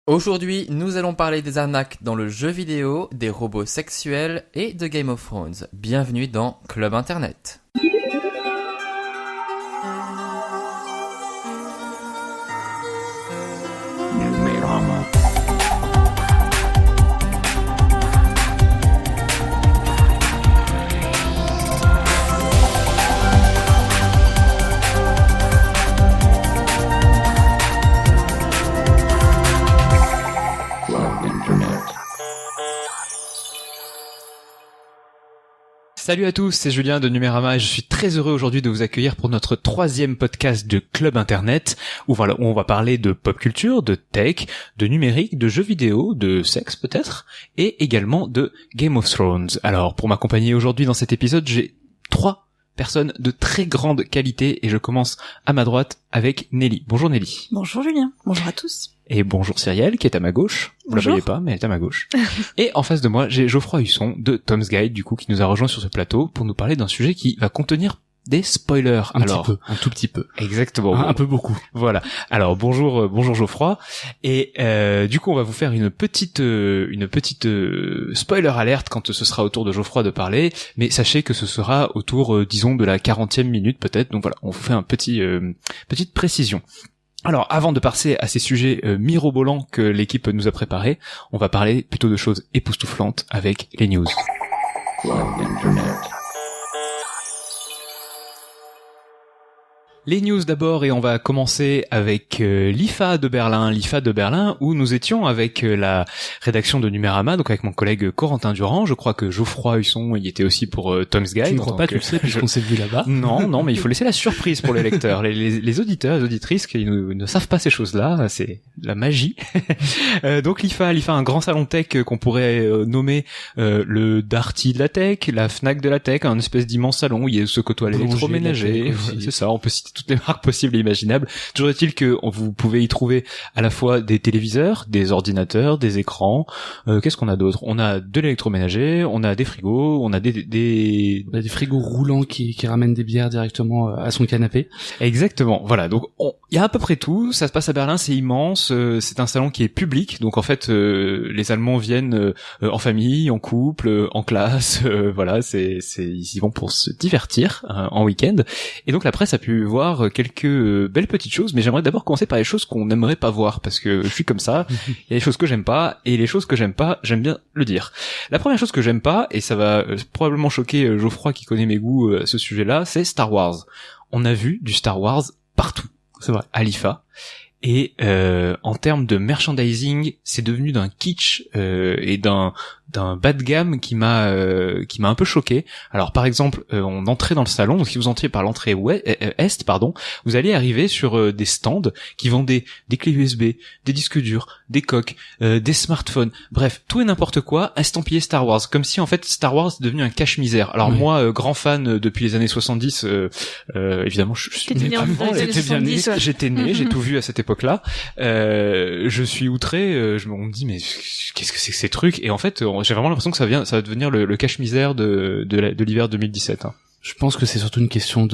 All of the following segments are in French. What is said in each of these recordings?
Aujourd'hui, nous allons parler des arnaques dans le jeu vidéo, des robots sexuels et de Game of Thrones. Bienvenue dans Club Internet. Salut à tous, c'est Julien de Numérama et je suis très heureux aujourd'hui de vous accueillir pour notre 3e podcast de Club Internet où on va parler de pop culture, de tech, de numérique, de jeux vidéo, de sexe peut-être et également de Game of Thrones. Alors pour m'accompagner aujourd'hui dans cet épisode, j'ai 3 personnes de très grande qualité et je commence à ma droite avec Nelly. Bonjour Nelly. Bonjour Julien, bonjour à tous. Et bonjour Cyrielle qui est à ma gauche. Vous la voyez pas mais elle est à ma gauche. Et en face de moi j'ai Geoffroy Husson de Tom's Guide du coup qui nous a rejoint sur ce plateau pour nous parler d'un sujet qui va contenir des spoilers. Un tout petit peu. Exactement. Un peu beaucoup. Voilà. Alors bonjour Geoffroy. Et du coup on va vous faire une petite spoiler alerte quand ce sera au tour de Geoffroy de parler. Mais sachez que ce sera autour disons de la 40e minute peut-être. Donc voilà, on vous fait un petite précision. Alors, avant de passer à ces sujets mirobolants que l'équipe nous a préparés, on va parler plutôt de choses époustouflantes avec les news. Les news d'abord et on va commencer avec l'IFA de Berlin où nous étions avec la rédaction de Numérama, donc avec mon collègue Corentin Durand. Je crois que Geoffroy Husson y était aussi pour Tom's Guide. Je ne crois pas, tu le sais, puisqu'on s'est vu là-bas. Non, mais il faut laisser la surprise pour les lecteurs. Les auditeurs, les auditrices qui ne savent pas ces choses-là, c'est la magie. Donc l'IFA, un grand salon tech qu'on pourrait nommer le Darty de la tech, la Fnac de la tech, un espèce d'immense salon où il y a ce côtoient l'électroménager. C'est ça, on peut citer toutes les marques possibles et imaginables. Toujours est-il que vous pouvez y trouver à la fois des téléviseurs, des ordinateurs, des écrans. Qu'est-ce qu'on a d'autre ? On a de l'électroménager, on a des frigos, on a des frigos roulants qui ramènent des bières directement à son canapé. Exactement. Voilà. Donc il y a à peu près tout. Ça se passe à Berlin, c'est immense. C'est un salon qui est public. Donc en fait, les Allemands viennent en famille, en couple, en classe. Voilà, ils y vont pour se divertir en week-end. Et donc la presse a pu voir quelques belles petites choses, mais j'aimerais d'abord commencer par les choses qu'on n'aimerait pas voir, parce que je suis comme ça, il y a des choses que j'aime pas, et les choses que j'aime pas, j'aime bien le dire. La première chose que j'aime pas, et ça va probablement choquer Geoffroy qui connaît mes goûts à ce sujet-là, c'est Star Wars. On a vu du Star Wars partout, c'est vrai, à l'IFA. Et en termes de merchandising, c'est devenu d'un kitsch et d'un bas de gamme qui m'a un peu choqué. Alors par exemple, on entrait dans le salon, donc si vous entriez par l'entrée est, vous allez arriver sur des stands qui vendaient des clés USB, des disques durs, des coques, des smartphones, bref, tout et n'importe quoi estampillé Star Wars, comme si en fait Star Wars est devenu un cache-misère. Alors moi, grand fan depuis les années 70, évidemment je suis né avant, j'étais né, j'ai tout vu à cette époque-là. Je suis outré, on me dit mais qu'est-ce que c'est que ces trucs, et en fait j'ai vraiment l'impression que ça va devenir le cache-misère de l'hiver 2017. Hein. Je pense que c'est surtout une question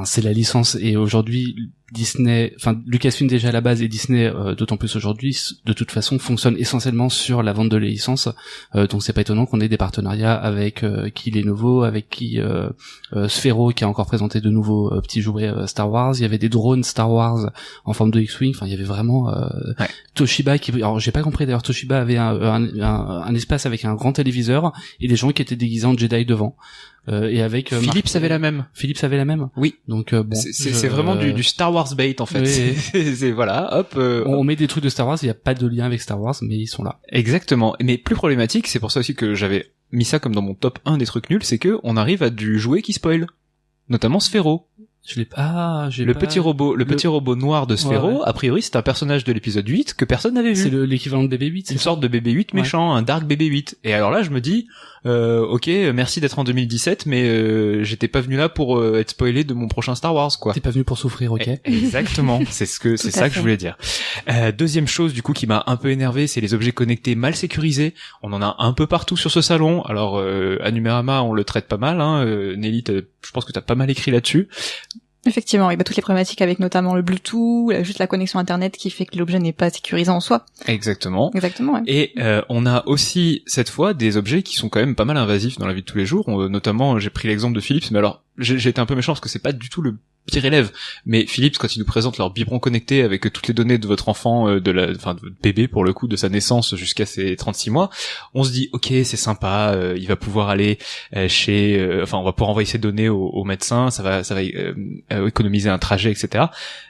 c'est la licence, et aujourd'hui Disney, Lucasfilm déjà à la base et Disney d'autant plus aujourd'hui, de toute façon fonctionne essentiellement sur la vente de licences, donc c'est pas étonnant qu'on ait des partenariats avec qui Lenovo, avec qui Sphero qui a encore présenté de nouveaux petits jouets Star Wars. Il y avait des drones Star Wars en forme de X-Wing, il y avait vraiment Toshiba alors j'ai pas compris d'ailleurs, Toshiba avait un espace avec un grand téléviseur et des gens qui étaient déguisés en Jedi devant. Et avec Philips avait la même. Oui. Donc c'est vraiment du Star Wars bait en fait. Oui. C'est voilà, hop. On met des trucs de Star Wars, il y a pas de lien avec Star Wars, mais ils sont là. Exactement. Mais plus problématique, c'est pour ça aussi que j'avais mis ça comme dans mon top 1 des trucs nuls, c'est que on arrive à du jouet qui spoil, notamment Sphero. Petit robot noir de Sphero, a priori c'est un personnage de l'épisode 8 que personne n'avait vu. C'est l'équivalent de BB-8. C'est une sorte de BB-8 méchant, un dark BB-8. Et alors là je me dis, ok, merci d'être en 2017, mais j'étais pas venu là pour être spoilé de mon prochain Star Wars, quoi. T'es pas venu pour souffrir, ok. Exactement, c'est ça que je voulais dire. Deuxième chose du coup qui m'a un peu énervé, c'est les objets connectés mal sécurisés. On en a un peu partout sur ce salon. Alors à Numérama on le traite pas mal, hein. Nelly, je pense que t'as pas mal écrit là-dessus. Effectivement, il y a toutes les problématiques avec notamment le Bluetooth, juste la connexion Internet qui fait que l'objet n'est pas sécurisé en soi. Exactement. Exactement, ouais. Et on a aussi cette fois des objets qui sont quand même pas mal invasifs dans la vie de tous les jours. Notamment, j'ai pris l'exemple de Philips, mais alors j'ai été un peu méchant parce que c'est pas du tout le pire élève, mais Philips, quand ils nous présentent leur biberon connecté avec toutes les données de votre enfant, de votre bébé pour le coup, de sa naissance jusqu'à ses 36 mois, on se dit ok, c'est sympa, il va pouvoir aller on va pouvoir envoyer ses données au médecin, ça va économiser un trajet, etc.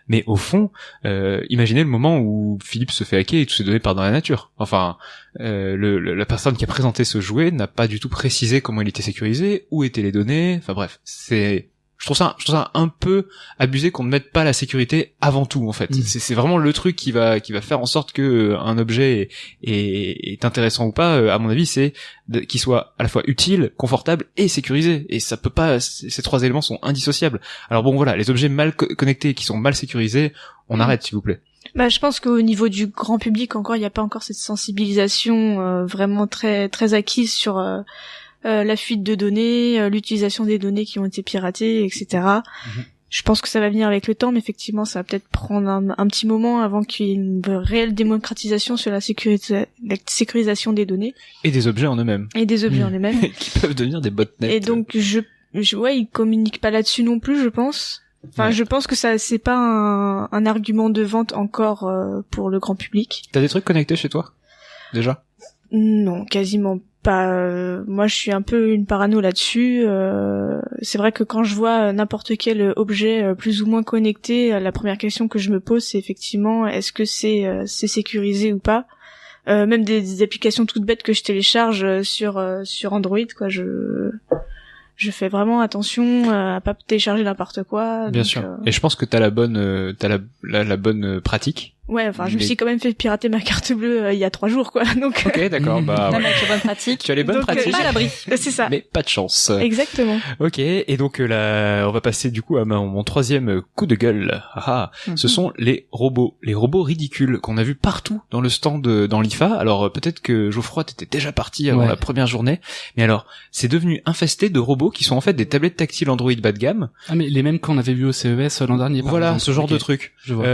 Mais au fond, imaginez le moment où Philips se fait hacker et toutes ces données partent dans la nature. Enfin, la personne qui a présenté ce jouet n'a pas du tout précisé comment il était sécurisé, où étaient les données. Enfin bref, je trouve ça un peu abusé qu'on ne mette pas la sécurité avant tout, en fait. C'est vraiment le truc qui va faire en sorte que un objet est intéressant ou pas. À mon avis, c'est qu'il soit à la fois utile, confortable et sécurisé. Et ça peut pas, ces trois éléments sont indissociables. Alors bon, voilà, les objets mal connectés qui sont mal sécurisés, on arrête, s'il vous plaît. Bah, je pense qu'au niveau du grand public, il n'y a pas encore cette sensibilisation vraiment très très acquise sur la fuite de données, l'utilisation des données qui ont été piratées, etc. Je pense que ça va venir avec le temps, mais effectivement, ça va peut-être prendre un petit moment avant qu'il y ait une réelle démocratisation sur la sécurisation des données. Et des objets en eux-mêmes. Et des objets en eux-mêmes. Qui peuvent devenir des botnets. Et donc, ils communiquent pas là-dessus non plus, je pense. Enfin, je pense que c'est pas un argument de vente encore pour le grand public. T'as des trucs connectés chez toi déjà? Non, quasiment pas. Moi, je suis un peu une parano là-dessus. C'est vrai que quand je vois n'importe quel objet plus ou moins connecté, la première question que je me pose, c'est effectivement est-ce que c'est sécurisé ou pas. Même des applications toutes bêtes que je télécharge sur Android, quoi. Je fais vraiment attention à pas télécharger n'importe quoi. Bien sûr. Et je pense que t'as la bonne, la bonne pratique. Ouais, enfin, je me suis quand même fait pirater ma carte bleue il y a 3 jours, quoi. Donc. Ok, d'accord. Bah, ouais. Avec les bonnes pratiques. Tu as les bonnes pratiques. Pas à l'abri. C'est ça. Mais pas de chance. Exactement. Ok. Et donc on va passer du coup à mon troisième coup de gueule. Ce sont les robots ridicules qu'on a vus partout dans le stand dans l'IFA. Alors peut-être que Geoffroy t'étais déjà parti avant la première journée, mais alors c'est devenu infesté de robots qui sont en fait des tablettes tactiles Android bas de gamme. Ah mais les mêmes qu'on avait vus au CES l'an dernier. Voilà, ce genre de truc.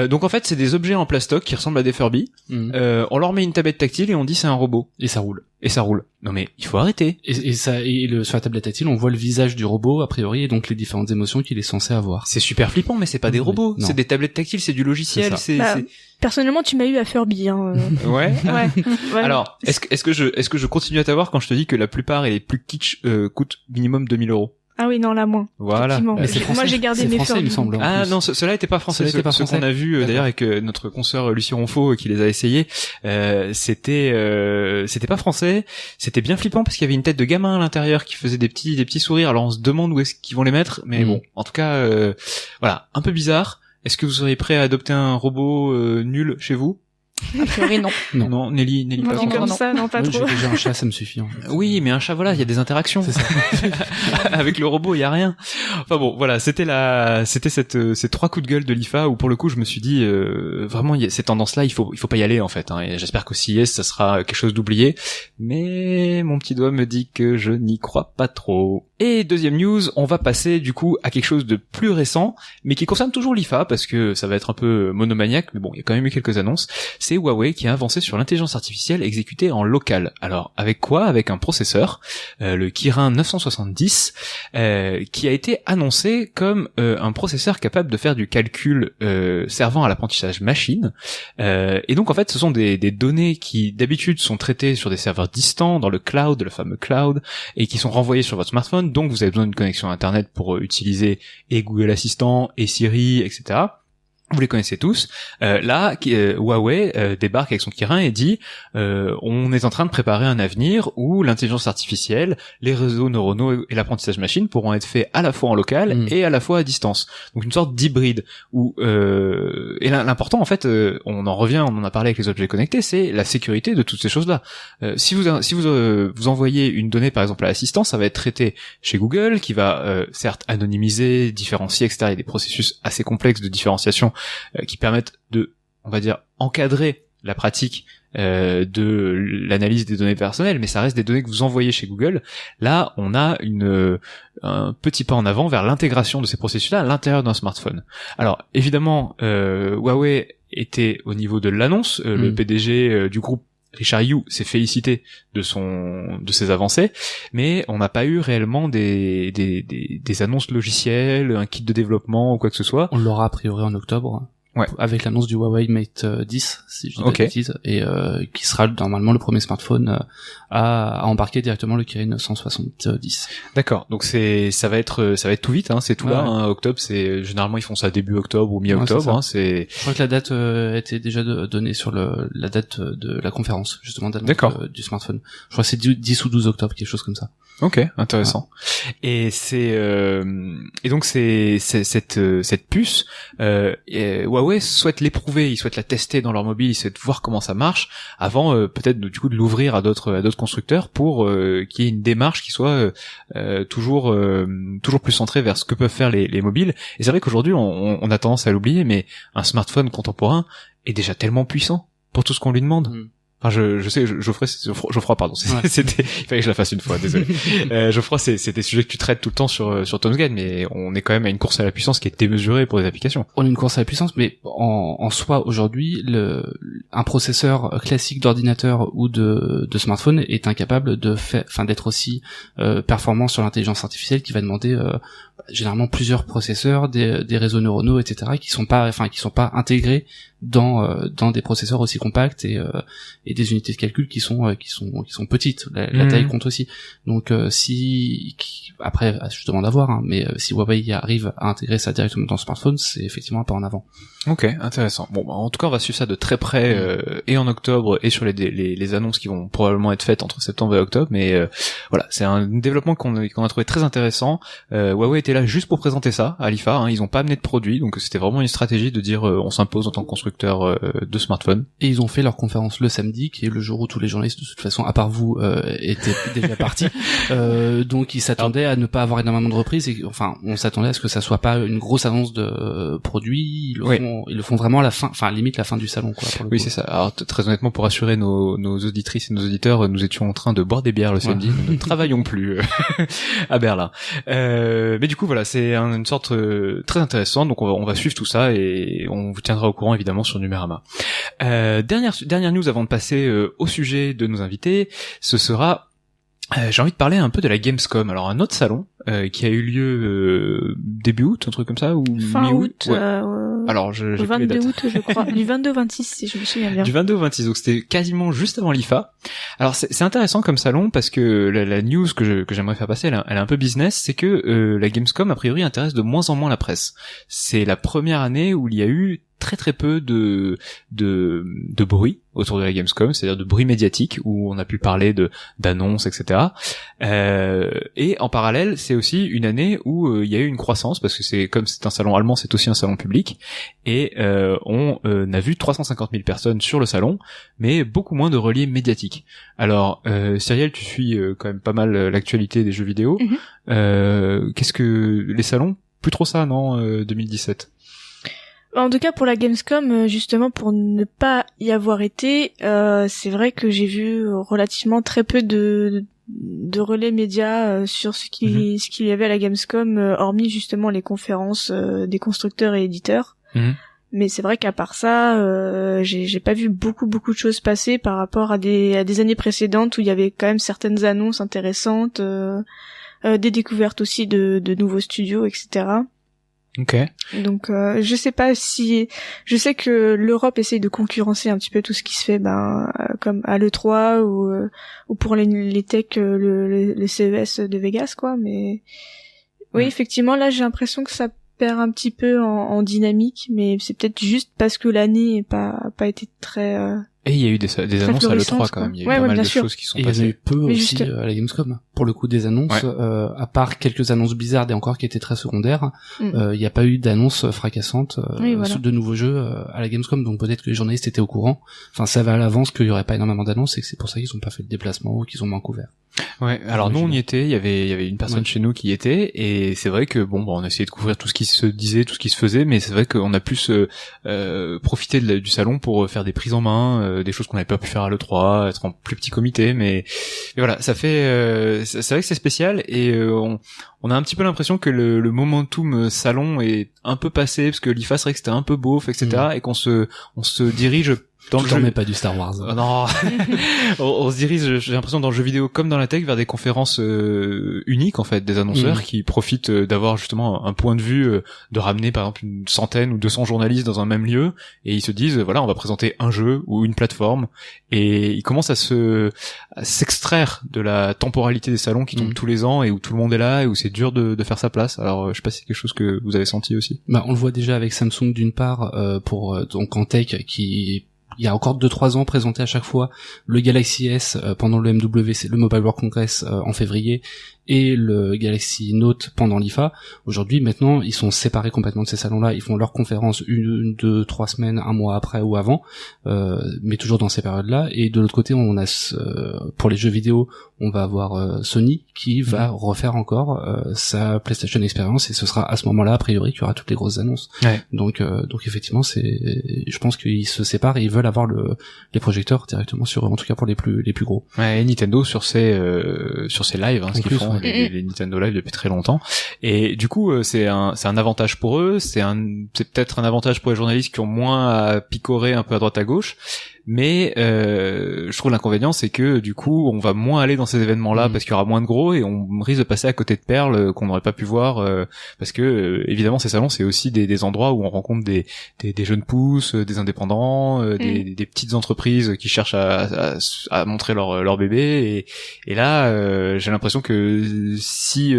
Donc en fait c'est des objets en plastoc qui ressemblent à des Furby. On leur met une tablette tactile et on dit c'est un robot. Et ça roule. Non mais il faut arrêter. Sur la tablette tactile, on voit le visage du robot a priori et donc les différentes émotions qu'il est censé avoir. C'est super flippant, mais c'est pas des robots, c'est des tablettes tactiles, c'est du logiciel. Personnellement, tu m'as eu à Furby. Hein. Ouais. Ouais. Alors, est-ce que je continue à t'avoir quand je te dis que la plupart et les plus kitsch coûtent minimum 2000 €? Ah oui, non, là, moins. Voilà. Moi, j'ai gardé mes Furby. Il me semble. Ah non, cela était pas français. Ce qu'on a vu d'ailleurs avec notre consoeur Lucie Ronfaux qui les a essayés, c'était pas français. C'était bien flippant parce qu'il y avait une tête de gamin à l'intérieur qui faisait des petits sourires. Alors on se demande où est-ce qu'ils vont les mettre, mais bon, en tout cas, voilà, un peu bizarre. Est-ce que vous seriez prêt à adopter un robot nul chez vous? A priori, non. Non, Nelly pas non, comme ça, non, pas trop. J'ai déjà un chat, ça me suffit. En fait. Oui, mais un chat, voilà, il y a des interactions. C'est ça. Avec le robot, il y a rien. Enfin bon, voilà, c'était ces 3 coups de gueule de l'IFA où pour le coup, je me suis dit vraiment, ces tendances-là, il faut pas y aller en fait. Hein, et j'espère qu'au CES, ça sera quelque chose d'oublié. Mais mon petit doigt me dit que je n'y crois pas trop. Et deuxième news, on va passer du coup à quelque chose de plus récent, mais qui concerne toujours l'IFA parce que ça va être un peu monomaniaque. Mais bon, il y a quand même eu quelques annonces. C'est Huawei qui a avancé sur l'intelligence artificielle exécutée en local. Alors, avec quoi? Avec un processeur, le Kirin 970, qui a été annoncé comme un processeur capable de faire du calcul servant à l'apprentissage machine. Et donc, en fait, ce sont des données qui, d'habitude, sont traitées sur des serveurs distants, dans le cloud, le fameux cloud, et qui sont renvoyées sur votre smartphone. Donc, vous avez besoin d'une connexion Internet pour utiliser et Google Assistant, et Siri, etc. Vous les connaissez tous. Là, Huawei débarque avec son Kirin et dit on est en train de préparer un avenir où l'intelligence artificielle, les réseaux neuronaux et l'apprentissage machine pourront être faits à la fois en local et à la fois à distance. Donc une sorte d'hybride où et l'important en fait, on en a parlé avec les objets connectés, c'est la sécurité de toutes ces choses-là. Si vous envoyez une donnée par exemple à l'assistant, ça va être traité chez Google qui va certes anonymiser, différencier, etc. Il y a des processus assez complexes de différenciation qui permettent de, on va dire, encadrer la pratique de l'analyse des données personnelles, mais ça reste des données que vous envoyez chez Google. Là, on a un petit pas en avant vers l'intégration de ces processus-là à l'intérieur d'un smartphone. Alors, évidemment, Huawei était au niveau de l'annonce. Le PDG du groupe, Richard Yu, s'est félicité de ses avancées, mais on n'a pas eu réellement des annonces logicielles, un kit de développement ou quoi que ce soit. On l'aura a priori en octobre. Ouais. Avec l'annonce du Huawei Mate 10, si je dis pas de bêtises, et qui sera normalement le premier smartphone à embarquer directement le Kirin 170. D'accord. Donc ça va être tout vite, hein, c'est tout là. Hein, octobre, c'est généralement ils font ça début octobre ou mi-octobre. Ouais, c'est je crois que la date était déjà donnée sur la date de la conférence justement d'annonce du smartphone. Je crois que c'est 10 ou 12 octobre, quelque chose comme ça. Ok, intéressant. Et donc c'est cette puce. Huawei souhaite l'éprouver, ils souhaitent la tester dans leur mobile, ils souhaitent voir comment ça marche avant peut-être du coup de l'ouvrir à d'autres constructeurs pour qu'il y ait une démarche qui soit toujours plus centrée vers ce que peuvent faire les mobiles. Et c'est vrai qu'aujourd'hui on a tendance à l'oublier, mais un smartphone contemporain est déjà tellement puissant pour tout ce qu'on lui demande. Enfin, je sais, Geoffroy, pardon. C'était, il fallait que je la fasse une fois, désolé. Geoffroy, c'est des sujets que tu traites tout le temps sur Tom's Guide, mais on est quand même à une course à la puissance qui est démesurée pour les applications. On a une course à la puissance, mais en soi, aujourd'hui, un processeur classique d'ordinateur ou de smartphone est incapable d'être aussi performant sur l'intelligence artificielle, qui va demander généralement plusieurs processeurs, des réseaux neuronaux, etc., qui sont pas intégrés dans des processeurs aussi compacts et des unités de calcul qui sont petites. La taille compte aussi. Donc après je demande à voir, hein, mais si Huawei arrive à intégrer ça directement dans le smartphone, c'est effectivement un pas en avant. Ok, intéressant. Bon, en tout cas, on va suivre ça de très près et en octobre et sur les annonces qui vont probablement être faites entre septembre et octobre. Mais voilà, c'est un développement qu'on a trouvé très intéressant. Huawei était là juste pour présenter ça à l'IFA. Hein, ils ont pas amené de produit, donc c'était vraiment une stratégie de dire on s'impose en tant que constructeur de smartphones. Et ils ont fait leur conférence le samedi, qui est le jour où tous les journalistes de toute façon, à part vous, étaient déjà partis. Donc ils s'attendaient à ne pas avoir énormément de reprises. Et enfin, on s'attendait à ce que ça soit pas une grosse annonce de produits. Ils le font vraiment à la fin, enfin limite la fin du salon, quoi. Pour le coup. C'est ça. Alors très honnêtement, pour rassurer nos auditrices et nos auditeurs, nous étions en train de boire des bières le samedi. Nous ne travaillons plus à Berlin. Mais du coup voilà, c'est une sorte très intéressante. Donc on va suivre tout ça et on vous tiendra au courant évidemment sur Numérama. Dernière news avant de passer au sujet de nos invités, ce sera j'ai envie de parler un peu de la Gamescom. Alors un autre salon qui a eu lieu début août, un truc comme ça, ou fin mi-août. août. Alors j'ai 22 août, je crois. Du 22 au 26, si je me souviens bien. Du 22 au 26, donc c'était quasiment juste avant l'IFA. Alors c'est intéressant comme salon parce que la news que j'aimerais faire passer, elle est un peu business, c'est que la Gamescom a priori intéresse de moins en moins la presse. C'est la première année où il y a eu très très peu de bruit autour de la Gamescom, c'est-à-dire de bruit médiatique où on a pu parler d'annonces, etc. Et en parallèle, c'est aussi une année où il y a eu une croissance parce que comme c'est un salon allemand, c'est aussi un salon public et on a vu 350 000 personnes sur le salon, mais beaucoup moins de relais médiatiques. Alors, Cyrielle, tu suis quand même pas mal l'actualité des jeux vidéo. Qu'est-ce que les salons? Plus trop ça, non 2017. En tout cas, pour la Gamescom, justement, pour ne pas y avoir été, c'est vrai que j'ai vu relativement très peu de relais médias sur ce qu'il y avait à la Gamescom, hormis justement les conférences des constructeurs et éditeurs. Mais c'est vrai qu'à part ça, j'ai pas vu beaucoup de choses passer par rapport à des années précédentes où il y avait quand même certaines annonces intéressantes, des découvertes aussi de nouveaux studios, etc. Ok. Donc je sais pas si je sais que l'Europe essaye de concurrencer un petit peu tout ce qui se fait comme à l'E3 ou pour les tech le CES de Vegas quoi, mais oui effectivement là j'ai l'impression que ça perd un petit peu en dynamique, mais c'est peut-être juste parce que l'année n'a pas été très et il y a eu des annonces à l'E3 quand même, il y a eu pas mal de choses qui sont passées. Il y en a eu peu aussi à la Gamescom. Pour le coup des annonces, à part quelques annonces bizarres et encore qui étaient très secondaires, il n'y a pas eu d'annonces fracassantes de nouveaux jeux à la Gamescom, donc peut-être que les journalistes étaient au courant. Enfin, ça va à l'avance qu'il y aurait pas énormément d'annonces et que c'est pour ça qu'ils n'ont pas fait le déplacement ou qu'ils ont moins couvert. Ouais, alors nous on y était, il y avait une personne chez nous qui y était et c'est vrai que on essayait de couvrir tout ce qui se disait, tout ce qui se faisait, mais c'est vrai qu'on a plus profité du salon pour faire des prises en main, des choses qu'on n'avait pas pu faire à l'E3, être en plus petit comité, mais voilà, ça fait c'est vrai que c'est spécial et on a un petit peu l'impression que le momentum salon est un peu passé parce que l'IFA c'est vrai que c'était un peu beauf, etc. et qu'on se dirige dans le jeu. Mais pas du Star Wars. Oh non. on se dirige, j'ai l'impression, dans le jeu vidéo comme dans la tech, vers des conférences uniques en fait, des annonceurs qui profitent d'avoir justement un point de vue, de ramener par exemple une centaine ou 200 journalistes dans un même lieu, et ils se disent voilà, on va présenter un jeu ou une plateforme, et ils commencent à s'extraire de la temporalité des salons qui tombent tous les ans et où tout le monde est là et où c'est dur de faire sa place. Alors je sais pas si c'est quelque chose que vous avez senti aussi. Bah on le voit déjà avec Samsung d'une part, pour donc en tech qui il y a encore 2-3 ans présenté à chaque fois le Galaxy S pendant le MWC, le Mobile World Congress en février, et le Galaxy Note pendant l'IFA. Aujourd'hui, maintenant, ils sont séparés complètement de ces salons-là. Ils font leurs conférences 1, 2, 3 semaines, un mois après ou avant, mais toujours dans ces périodes-là. Et de l'autre côté, on a pour les jeux vidéo, on va avoir Sony qui va refaire encore sa PlayStation Experience, et ce sera à ce moment-là, a priori, qu'il y aura toutes les grosses annonces. Ouais. Donc effectivement, je pense qu'ils se séparent et ils veulent avoir les projecteurs directement sur eux, en tout cas pour les plus gros. Ouais, et Nintendo sur ses lives, ce qu'ils font. Les Nintendo Live depuis très longtemps, et du coup c'est un avantage pour eux, c'est peut-être un avantage pour les journalistes qui ont moins à picorer un peu à droite à gauche, mais je trouve l'inconvénient c'est que du coup on va moins aller dans ces événements-là parce qu'il y aura moins de gros, et on risque de passer à côté de perles qu'on n'aurait pas pu voir parce que évidemment ces salons c'est aussi des endroits où on rencontre des jeunes pousses, des indépendants, des petites entreprises qui cherchent à montrer leur bébé, et là j'ai l'impression que si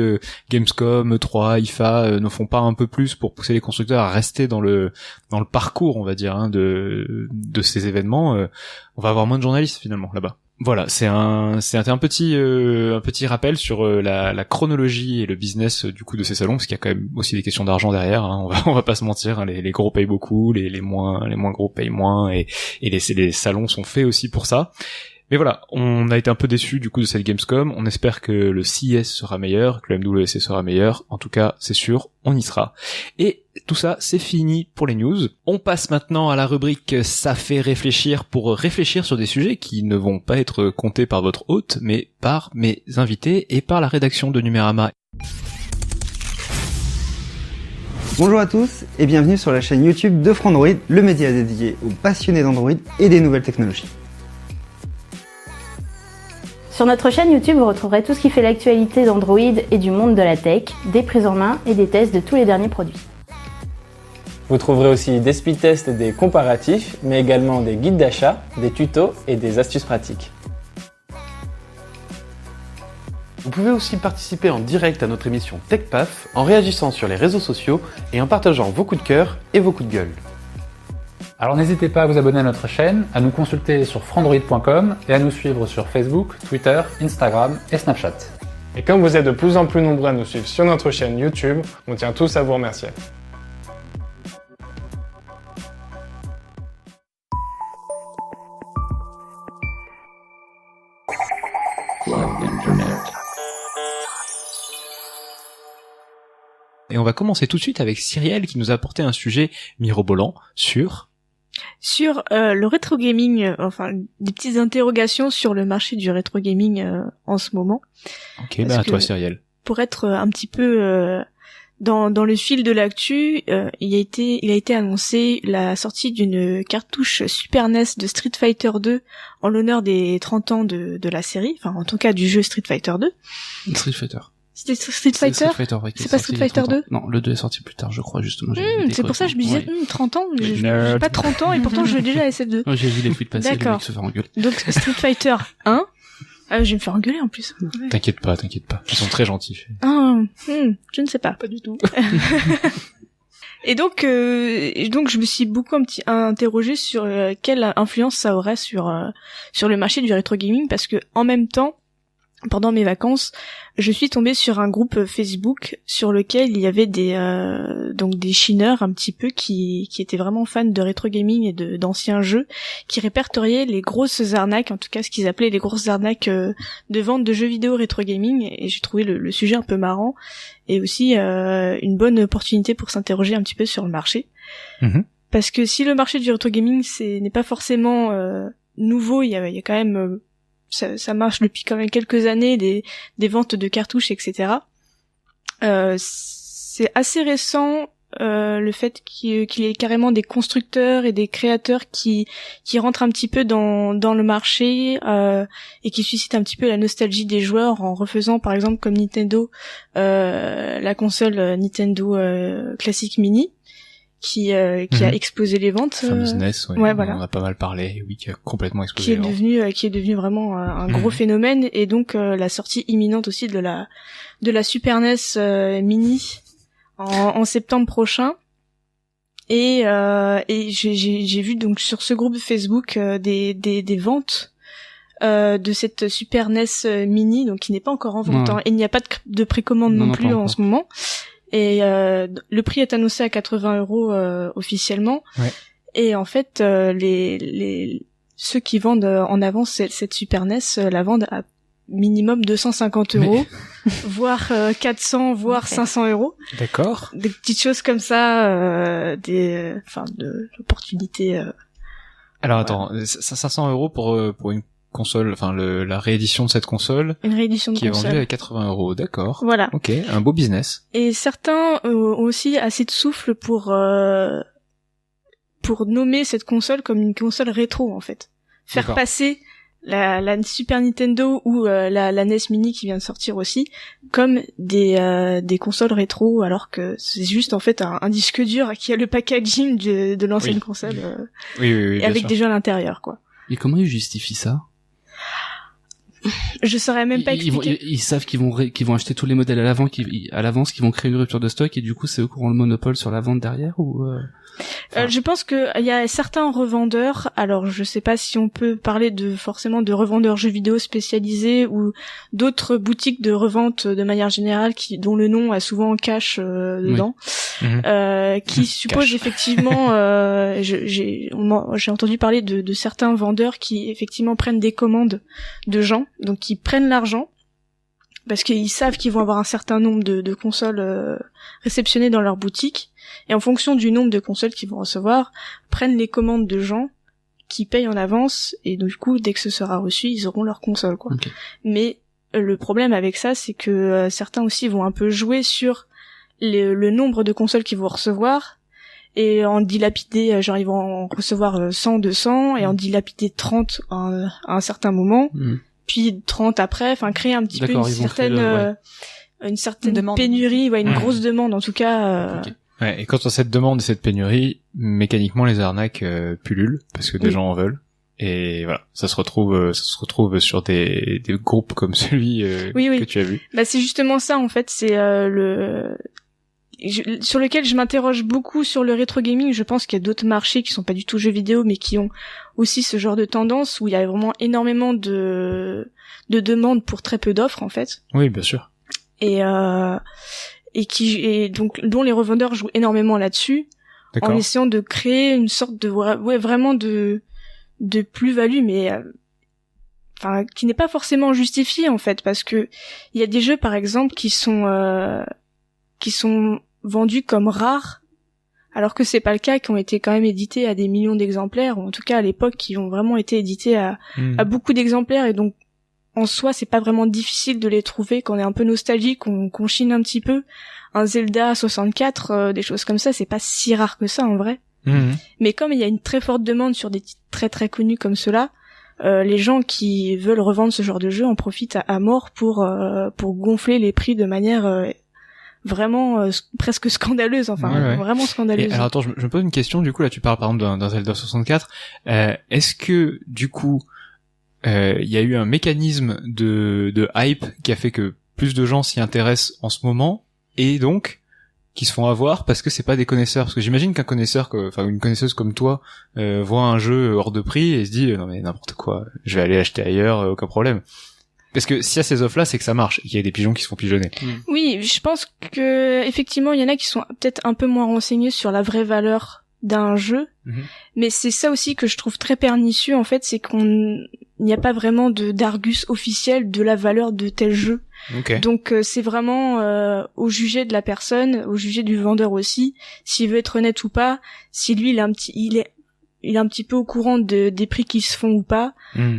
Gamescom, E3, IFA ne font pas un peu plus pour pousser les constructeurs à rester dans le parcours, on va dire, de ces événements, on va avoir moins de journalistes finalement là-bas. Voilà, c'est un petit rappel sur la chronologie et le business du coup de ces salons, parce qu'il y a quand même aussi des questions d'argent derrière, hein, on va pas se mentir, hein, les gros payent beaucoup, les moins gros payent moins, et les salons sont faits aussi pour ça. Mais voilà, on a été un peu déçus du coup de cette Gamescom. On espère que le CES sera meilleur, que le MWC sera meilleur. En tout cas, c'est sûr, on y sera. Et tout ça, c'est fini pour les news. On passe maintenant à la rubrique « Ça fait réfléchir » pour réfléchir sur des sujets qui ne vont pas être comptés par votre hôte, mais par mes invités et par la rédaction de Numérama. Bonjour à tous et bienvenue sur la chaîne YouTube de Frandroid, le média dédié aux passionnés d'Android et des nouvelles technologies. Sur notre chaîne YouTube, vous retrouverez tout ce qui fait l'actualité d'Android et du monde de la tech, des prises en main et des tests de tous les derniers produits. Vous trouverez aussi des speed tests et des comparatifs, mais également des guides d'achat, des tutos et des astuces pratiques. Vous pouvez aussi participer en direct à notre émission TechPaf en réagissant sur les réseaux sociaux et en partageant vos coups de cœur et vos coups de gueule. Alors n'hésitez pas à vous abonner à notre chaîne, à nous consulter sur frandroid.com et à nous suivre sur Facebook, Twitter, Instagram et Snapchat. Et comme vous êtes de plus en plus nombreux à nous suivre sur notre chaîne YouTube, on tient tous à vous remercier. Et on va commencer tout de suite avec Cyrielle qui nous a apporté un sujet mirobolant sur le rétro gaming, enfin des petites interrogations sur le marché du rétro gaming en ce moment. Ok, à toi Cyrielle. Pour être un petit peu dans le fil de l'actu, il a été annoncé la sortie d'une cartouche Super NES de Street Fighter 2 en l'honneur des 30 ans de la série, enfin en tout cas du jeu Street Fighter 2. Street Fighter. C'était Street Fighter, oui, c'est pas Street Fighter 2 Non, le 2 est sorti plus tard, je crois, justement. C'est pour ça que je me disais, 30 ans, j'ai pas 30 ans, et pourtant je joue déjà à SF2. J'ai vu les tweets passer, le mec se faire engueuler. Donc Street Fighter 1, je vais me faire engueuler en plus. T'inquiète pas. Ils sont très gentils. Je ne sais pas. Pas du tout. Et donc je me suis beaucoup interrogée sur quelle influence ça aurait sur le marché du rétro gaming, parce que en même temps, pendant mes vacances, je suis tombée sur un groupe Facebook sur lequel il y avait des chineurs un petit peu qui étaient vraiment fans de rétro gaming et d'anciens jeux, qui répertoriaient les grosses arnaques, en tout cas ce qu'ils appelaient les grosses arnaques de vente de jeux vidéo rétro gaming, et j'ai trouvé le sujet un peu marrant et aussi une bonne opportunité pour s'interroger un petit peu sur le marché. Parce que si le marché du rétro gaming n'est pas forcément nouveau. Il y a quand même ça marche depuis quand même quelques années, des ventes de cartouches, etc. C'est assez récent le fait qu'il y ait carrément des constructeurs et des créateurs qui rentrent un petit peu dans le marché et qui suscitent un petit peu la nostalgie des joueurs en refaisant par exemple comme Nintendo la console Nintendo Classic Mini qui a explosé les ventes. Fameuse NES, ouais, voilà. On en a pas mal parlé, oui, qui a complètement explosé. Qui est devenu vraiment un gros phénomène, et donc la sortie imminente aussi de la Super NES Mini en septembre prochain. Et j'ai vu donc sur ce groupe Facebook des ventes de cette Super NES Mini, donc qui n'est pas encore en vente, et il n'y a pas de précommande non plus en ce moment. Et le prix est annoncé à 80 € officiellement. Ouais. Et en fait, ceux qui vendent en avance cette Super NES la vendent à minimum 250 €, voire 400, voire 500 €. D'accord. Des petites choses comme ça, de l'opportunité. Alors attends, 500 € pour une console, enfin la réédition de cette console, une réédition de qui console est vendue à 80 €, d'accord. Voilà. Ok, un beau business. Et certains ont aussi assez de souffle pour nommer cette console comme une console rétro en fait. Faire passer la Super Nintendo ou la NES Mini qui vient de sortir aussi comme des consoles rétro, alors que c'est juste en fait un disque dur qui a le packaging de l'ancienne console oui, et avec des jeux à l'intérieur quoi. Et comment ils justifient ça? Je saurais même pas expliquer. Ils savent qu'ils vont acheter tous les modèles à l'avance, qu'ils vont créer une rupture de stock, et du coup c'est eux qui auront le monopole sur la vente derrière, ou je pense que il y a certains revendeurs, alors je sais pas si on peut parler forcément de revendeurs jeux vidéo spécialisés ou d'autres boutiques de revente de manière générale dont le nom a souvent cash dedans, qui supposent effectivement j'ai entendu parler de certains vendeurs qui effectivement prennent des commandes de gens, donc qui prennent l'argent parce qu'ils savent qu'ils vont avoir un certain nombre de consoles réceptionnées dans leur boutique, et en fonction du nombre de consoles qu'ils vont recevoir, prennent les commandes de gens qui payent en avance, et du coup dès que ce sera reçu, ils auront leur console quoi. Okay. Mais le problème avec ça, c'est que certains aussi vont un peu jouer sur le nombre de consoles qu'ils vont recevoir, et en dilapider, genre ils vont en recevoir 100, 200, et en dilapider 30 à un certain moment, puis 30 après, enfin créer un petit peu une certaine pénurie, une grosse demande en tout cas. Okay. Ouais, et quand on a cette demande et cette pénurie, mécaniquement les arnaques pullulent parce que des gens en veulent. Et voilà, ça se retrouve sur des groupes comme celui que tu as vu. Bah c'est justement ça en fait, c'est sur lequel je m'interroge beaucoup sur le rétro gaming. Je pense qu'il y a d'autres marchés qui sont pas du tout jeux vidéo, mais qui ont aussi ce genre de tendance où il y a vraiment énormément de demandes pour très peu d'offres en fait. Oui, bien sûr. Et donc dont les revendeurs jouent énormément là-dessus, en essayant de créer une sorte de vraiment de plus-value, mais qui n'est pas forcément justifiée en fait, parce que il y a des jeux par exemple qui sont vendus comme rares, alors que c'est pas le cas, qui ont été quand même édités à des millions d'exemplaires, ou en tout cas à l'époque qui ont vraiment été édités à beaucoup d'exemplaires, et donc en soi c'est pas vraiment difficile de les trouver quand on est un peu nostalgique, qu'on chine un petit peu. Un Zelda 64, des choses comme ça, c'est pas si rare que ça en vrai. Mais comme il y a une très forte demande sur des titres très très connus comme ceux-là, les gens qui veulent revendre ce genre de jeu en profitent à mort pour gonfler les prix de manière vraiment presque scandaleuse, vraiment scandaleuse. Et alors attends, je me pose une question, du coup là tu parles par exemple d'un Zelda 64, est-ce que du coup il y a eu un mécanisme de hype qui a fait que plus de gens s'y intéressent en ce moment, et donc qui se font avoir parce que c'est pas des connaisseurs? Parce que j'imagine qu'un connaisseur, une connaisseuse comme toi, voit un jeu hors de prix et se dit non mais n'importe quoi, je vais aller l'acheter ailleurs, aucun problème. Parce que s'il y a ces offres là, c'est que ça marche, il y a des pigeons qui se font pigeonner. Oui, je pense que effectivement il y en a qui sont peut-être un peu moins renseignés sur la vraie valeur d'un jeu, mais c'est ça aussi que je trouve très pernicieux en fait, c'est il n'y a pas vraiment d'argus officiel de la valeur de tel jeu. Donc c'est vraiment au jugé de la personne, au jugé du vendeur aussi, s'il veut être honnête ou pas, si lui il est il est un petit peu au courant des prix qui se font ou pas,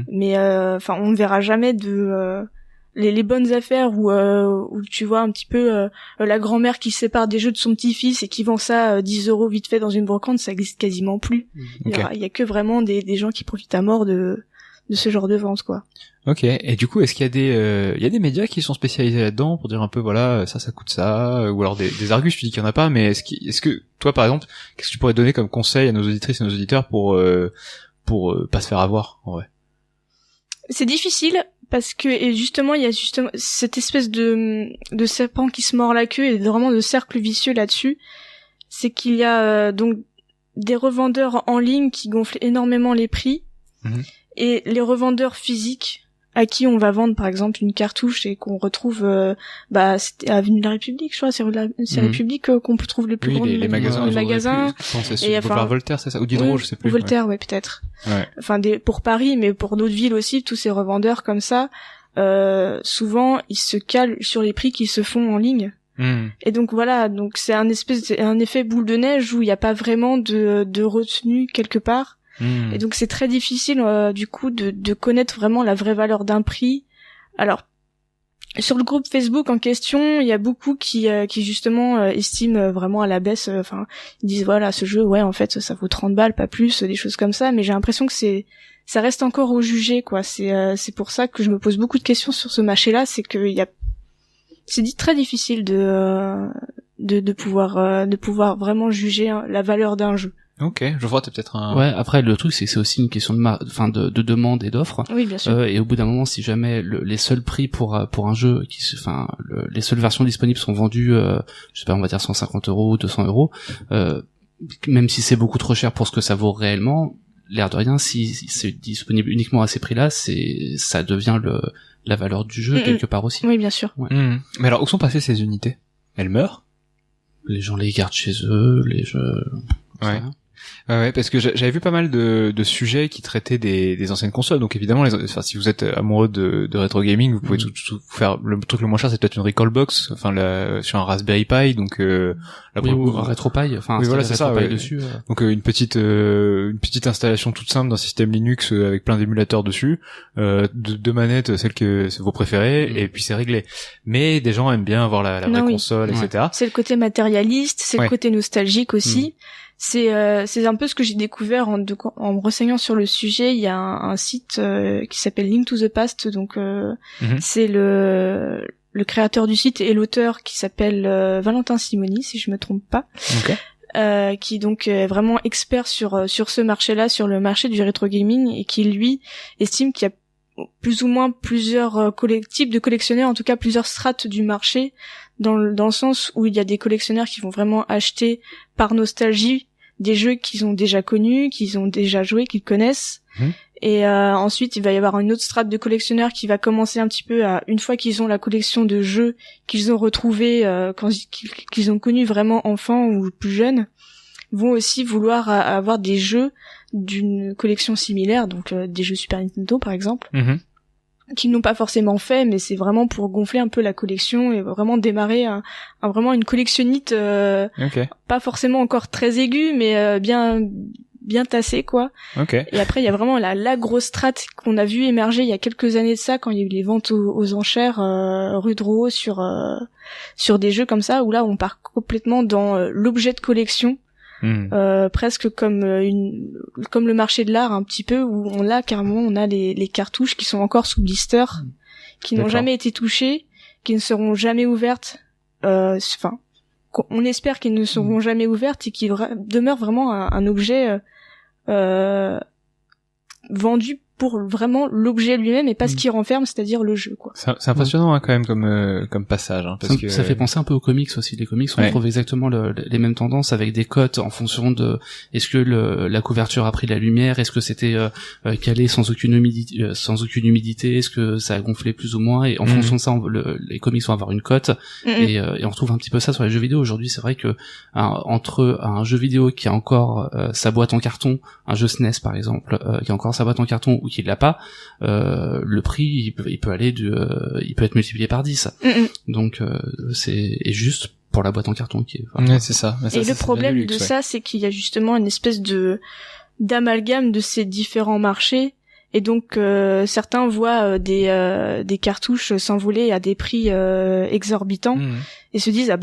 mais enfin on ne verra jamais de les bonnes affaires où tu vois un petit peu la grand-mère qui sépare des jeux de son petit-fils et qui vend ça 10 € vite fait dans une brocante, ça existe quasiment plus. Okay. Il y a que vraiment des gens qui profitent à mort de ce genre de vente, quoi. Ok. Et du coup, est-ce qu'il y a des médias qui sont spécialisés là-dedans pour dire un peu, voilà, ça coûte ça, ou alors des Argus, tu dis qu'il y en a pas, mais est-ce que toi, par exemple, qu'est-ce que tu pourrais donner comme conseil à nos auditrices et nos auditeurs pour pas se faire avoir, en vrai? C'est difficile parce que et justement il y a justement cette espèce de serpent qui se mord la queue et vraiment de cercle vicieux là-dessus. C'est qu'il y a donc des revendeurs en ligne qui gonflent énormément les prix et les revendeurs physiques à qui on va vendre par exemple une cartouche et qu'on retrouve c'était avenue de la République, je crois, c'est République qu'on peut trouver le plus gros les magasins, et enfin Voltaire, c'est ça, ou Diderot, je sais plus. Voltaire, ouais, peut-être. Ouais. Enfin pour Paris, mais pour d'autres villes aussi, tous ces revendeurs comme ça, souvent ils se calent sur les prix qui se font en ligne. Et donc voilà, donc c'est un effet boule de neige où il n'y a pas vraiment de retenue quelque part. Et donc c'est très difficile du coup de connaître vraiment la vraie valeur d'un prix. Alors sur le groupe Facebook en question, il y a beaucoup qui justement estiment vraiment à la baisse, enfin ils disent voilà, ce jeu ouais en fait ça vaut 30 balles pas plus, des choses comme ça, mais j'ai l'impression que ça reste encore au jugé, quoi. C'est pour ça que je me pose beaucoup de questions sur ce marché-là, c'est que c'est très difficile de pouvoir vraiment juger la valeur d'un jeu. Ok, je vois, t'as peut-être un... Ouais, après, le truc, c'est aussi une question de demande et d'offre. Oui, bien sûr. Et au bout d'un moment, si jamais les seuls prix pour un jeu, les seules versions disponibles sont vendues, je sais pas, on va dire 150 €, 200 €, même si c'est beaucoup trop cher pour ce que ça vaut réellement, l'air de rien, si c'est disponible uniquement à ces prix-là, ça devient la valeur du jeu quelque part aussi. Oui, bien sûr. Ouais. Mais alors, où sont passées ces unités? Elles meurent? Les gens les gardent chez eux, les jeux... Ouais. Ouais, parce que j'avais vu pas mal de sujets qui traitaient des anciennes consoles, donc évidemment, si vous êtes amoureux de rétro gaming, vous pouvez tout faire. Le truc le moins cher, c'est peut-être une Recalbox, sur un Raspberry Pi, donc ou un RetroPie, oui, voilà, c'est ça, ouais. Dessus. Donc une petite installation toute simple d'un système Linux avec plein d'émulateurs dessus, deux manettes, celles que c'est vos préférées, et puis c'est réglé. Mais des gens aiment bien avoir la vraie console, etc. C'est le côté matérialiste, c'est le côté nostalgique aussi. C'est un peu ce que j'ai découvert en me renseignant sur le sujet. Il y a un site qui s'appelle Link to the Past, donc c'est le créateur du site et l'auteur qui s'appelle Valentin Simoni, si je me trompe pas. Okay. Qui donc est vraiment expert sur ce marché-là, sur le marché du rétro gaming, et qui lui estime qu'il y a plus ou moins plusieurs types de collectionneurs, en tout cas plusieurs strates du marché, dans le sens où il y a des collectionneurs qui vont vraiment acheter par nostalgie des jeux qu'ils ont déjà connus, qu'ils ont déjà joués, qu'ils connaissent. Et ensuite, il va y avoir une autre strate de collectionneurs qui va commencer un petit peu une fois qu'ils ont la collection de jeux qu'ils ont retrouvés qu'ils ont connus vraiment enfants ou plus jeunes, vont aussi vouloir avoir des jeux d'une collection similaire, donc des jeux Super Nintendo par exemple. Qu'ils n'ont pas forcément fait, mais c'est vraiment pour gonfler un peu la collection et vraiment démarrer vraiment une collectionnite pas forcément encore très aiguë, mais bien tassée, quoi. Et après il y a vraiment la grosse strate qu'on a vu émerger il y a quelques années de ça, quand il y a eu les ventes aux enchères rue Drouot sur des jeux comme ça, où là on part complètement dans l'objet de collection. Presque comme le marché de l'art un petit peu, où on a les cartouches qui sont encore sous blister, qui n'ont jamais été touchées, qui ne seront jamais ouvertes, on espère qu'ils ne seront jamais ouvertes et qui demeurent vraiment un objet vendu pour vraiment l'objet lui-même et pas ce qu'il renferme, c'est-à-dire le jeu, quoi. C'est impressionnant, quand même, comme passage, parce que ça fait penser un peu aux comics aussi. Les comics, on trouve exactement les mêmes tendances, avec des cotes en fonction de est-ce que la couverture a pris la lumière, est-ce que c'était calé sans aucune humidité, est-ce que ça a gonflé plus ou moins, et en fonction de ça, les comics vont avoir une cote, et on retrouve un petit peu ça sur les jeux vidéo aujourd'hui. C'est vrai que entre un jeu vidéo qui a encore sa boîte en carton, un jeu SNES par exemple, qui a encore sa boîte en carton, ou qui l'a pas, le prix il peut aller il peut être multiplié par 10. Donc c'est juste pour la boîte en carton qui est c'est ça. Et le problème de ça, c'est qu'il y a justement une espèce de d'amalgame de ces différents marchés. Et donc certains voient des cartouches s'envoler à des prix exorbitants et se disent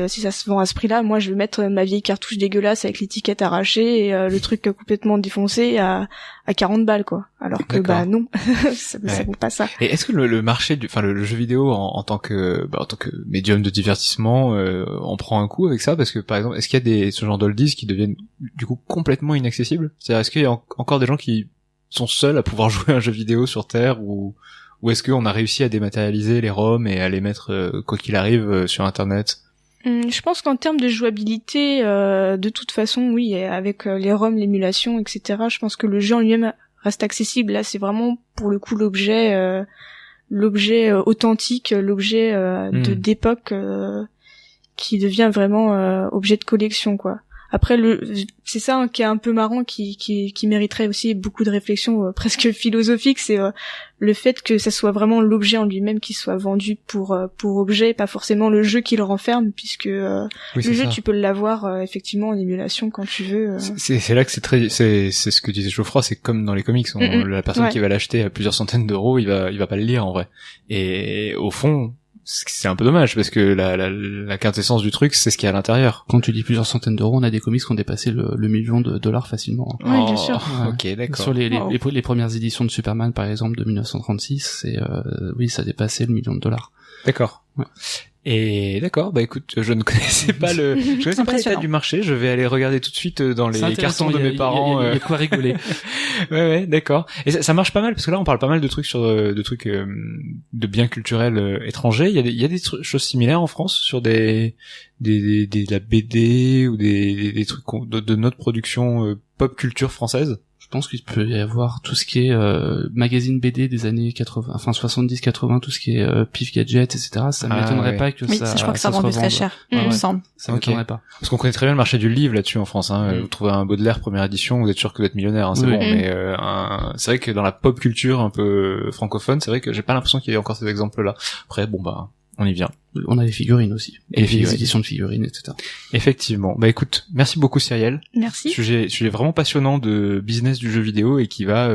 si ça se vend à ce prix-là, moi je vais mettre ma vieille cartouche dégueulasse avec l'étiquette arrachée et le truc complètement défoncé à 40 balles quoi. Alors que non, ça vaut pas ça. Et est-ce que le marché le jeu vidéo en tant que médium de divertissement on prend un coup avec ça, parce que par exemple est-ce qu'il y a ce genre d'oldies qui deviennent du coup complètement inaccessibles? C'est-à-dire est-ce qu'il y a encore des gens qui sont seuls à pouvoir jouer à un jeu vidéo sur Terre, ou est-ce qu'on a réussi à dématérialiser les ROM et à les mettre quoi qu'il arrive sur Internet? Je pense qu'en termes de jouabilité, de toute façon, oui, avec les ROM, l'émulation, etc., je pense que le jeu en lui-même reste accessible. Là, c'est vraiment pour le coup l'objet authentique, l'objet d'époque qui devient vraiment objet de collection, quoi. Après, c'est ça qui est un peu marrant, qui mériterait aussi beaucoup de réflexion presque philosophique, c'est le fait que ça soit vraiment l'objet en lui-même qui soit vendu pour objet, pas forcément le jeu qui le renferme, puisque le jeu tu peux l'avoir effectivement en émulation quand tu veux. C'est là que c'est ce que disait Geoffroy, c'est comme dans les comics, la personne qui va l'acheter à plusieurs centaines d'euros, il va pas le lire en vrai. Et au fond, c'est un peu dommage parce que la quintessence du truc, c'est ce qu'il y a à l'intérieur. Quand tu dis plusieurs centaines d'euros, on a des comics qui ont dépassé le million de dollars facilement. Oui, bien sûr. Ouais. Ok, d'accord. Sur les premières éditions de Superman, par exemple, de 1936, ça dépassait le million de dollars. D'accord. Ouais. Et d'accord, écoute, je ne connaissais pas l'état du marché, je vais aller regarder tout de suite dans les cartons de mes parents. Il y a quoi rigoler. ouais, d'accord. Et ça marche pas mal, parce que là on parle pas mal de trucs de biens culturels étrangers. Il y a des choses similaires en France sur la BD ou des trucs de notre production pop culture française. Je pense qu'il peut y avoir tout ce qui est magazine BD des années 80, enfin 70-80, tout ce qui est Pif Gadget, etc. Ça m'étonnerait pas que ça. Je crois que ça vendait très cher, il me semble. Ça m'étonnerait pas. Parce qu'on connaît très bien le marché du livre là-dessus en France. Vous trouvez un Baudelaire première édition, vous êtes sûr que vous êtes millionnaire. C'est bon. Mais c'est vrai que dans la pop culture un peu francophone, c'est vrai que j'ai pas l'impression qu'il y ait encore ces exemples-là. Après, on y vient. On a les figurines aussi. Et les éditions de figurines, etc. Effectivement. Écoute, merci beaucoup Cyrielle. Merci. Sujet vraiment passionnant de business du jeu vidéo et qui va,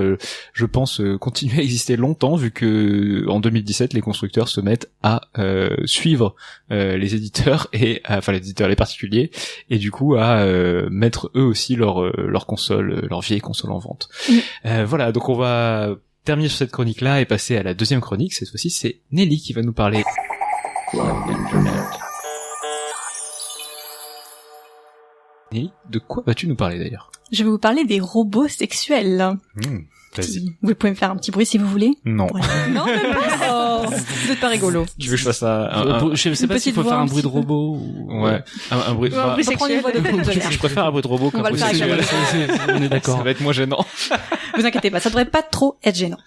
je pense, continuer à exister longtemps vu que en 2017, les constructeurs se mettent à suivre les éditeurs les particuliers, et du coup à mettre eux aussi leur vieille console en vente. Voilà, donc on va terminer sur cette chronique-là et passer à la deuxième chronique. Cette fois-ci, c'est Nelly qui va nous parler. Nelly, de quoi vas-tu nous parler d'ailleurs? Je vais vous parler des robots sexuels. Vas-y. Vous pouvez me faire un petit bruit si vous voulez. Non. Non, même pas. Vous êtes pas rigolo. Tu veux que je fasse je sais pas s'il faut faire un bruit de robot ou... Ouais. Un bruit. Un bruit sexuel. Je préfère un bruit de robot qu'un bruit sexuel. On est d'accord. Ça va être moins gênant. Vous inquiétez pas, ça devrait pas trop être gênant.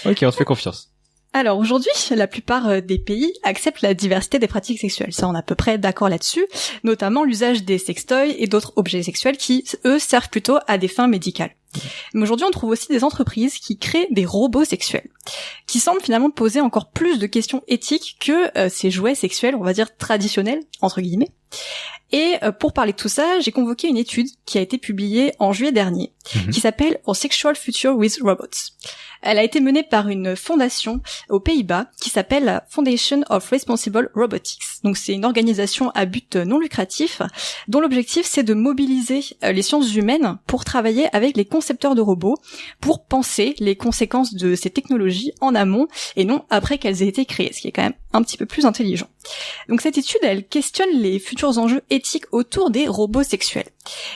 Ok, on te fait confiance. Alors aujourd'hui, la plupart des pays acceptent la diversité des pratiques sexuelles. Ça, on est à peu près d'accord là-dessus, notamment l'usage des sextoys et d'autres objets sexuels qui, eux, servent plutôt à des fins médicales. Mais aujourd'hui, on trouve aussi des entreprises qui créent des robots sexuels, qui semblent finalement poser encore plus de questions éthiques que ces jouets sexuels, on va dire traditionnels, entre guillemets. Et pour parler de tout ça, j'ai convoqué une étude qui a été publiée en juillet dernier, qui s'appelle Our Sexual Future with Robots. Elle a été menée par une fondation aux Pays-Bas qui s'appelle la Foundation of Responsible Robotics. Donc c'est une organisation à but non lucratif dont l'objectif c'est de mobiliser les sciences humaines pour travailler avec les concepteurs de robots, pour penser les conséquences de ces technologies en amont et non après qu'elles aient été créées, ce qui est quand même un petit peu plus intelligent. Donc cette étude, elle questionne les futurs enjeux éthiques autour des robots sexuels.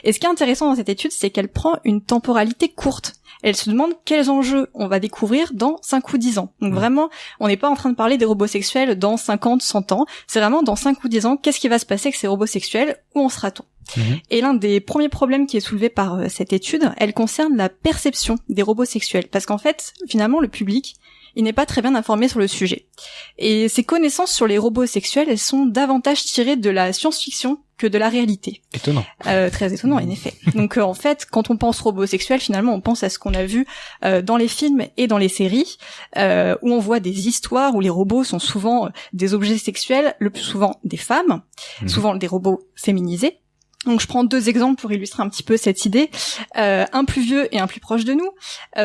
Et ce qui est intéressant dans cette étude, c'est qu'elle prend une temporalité courte. Elle se demande quels enjeux on va découvrir dans 5 ou 10 ans. Donc vraiment, on n'est pas en train de parler des robots sexuels dans 50, 100 ans. C'est vraiment dans 5 ou 10 ans, qu'est-ce qui va se passer avec ces robots sexuels? Où en sera-t-on? Et l'un des premiers problèmes qui est soulevé par cette étude, elle concerne la perception des robots sexuels. Parce qu'en fait, finalement, le public, il n'est pas très bien informé sur le sujet. Et ses connaissances sur les robots sexuels, elles sont davantage tirées de la science-fiction que de la réalité. Étonnant. Très étonnant, en effet. Donc en fait, quand on pense robots sexuels, finalement, on pense à ce qu'on a vu dans les films et dans les séries, où on voit des histoires où les robots sont souvent des objets sexuels, le plus souvent des femmes, souvent des robots féminisés. Donc je prends 2 exemples pour illustrer un petit peu cette idée, un plus vieux et un plus proche de nous.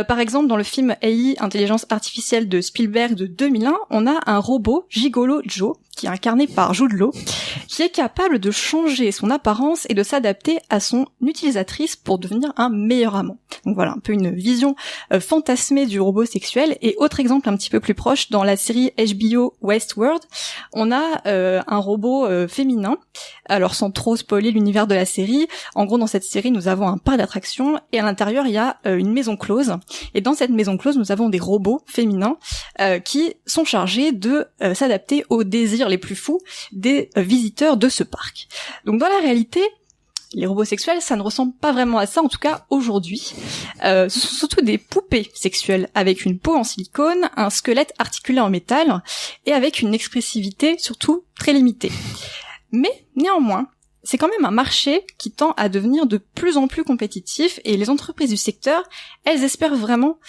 Par exemple, dans le film AI, Intelligence artificielle de Spielberg de 2001, on a un robot, Gigolo Joe, qui est incarné par Jude Law, qui est capable de changer son apparence et de s'adapter à son utilisatrice pour devenir un meilleur amant. Donc voilà, un peu une vision fantasmée du robot sexuel. Et autre exemple un petit peu plus proche, dans la série HBO Westworld, on a un robot féminin. Alors sans trop spoiler l'univers de la série, en gros dans cette série nous avons un parc d'attractions et à l'intérieur il y a une maison close. Et dans cette maison close nous avons des robots féminins qui sont chargés de s'adapter aux désirs les plus fous des visiteurs de ce parc. Donc dans la réalité, les robots sexuels, ça ne ressemble pas vraiment à ça, en tout cas aujourd'hui. Ce sont surtout des poupées sexuelles avec une peau en silicone, un squelette articulé en métal et avec une expressivité surtout très limitée. Mais néanmoins, c'est quand même un marché qui tend à devenir de plus en plus compétitif et les entreprises du secteur, elles espèrent vraiment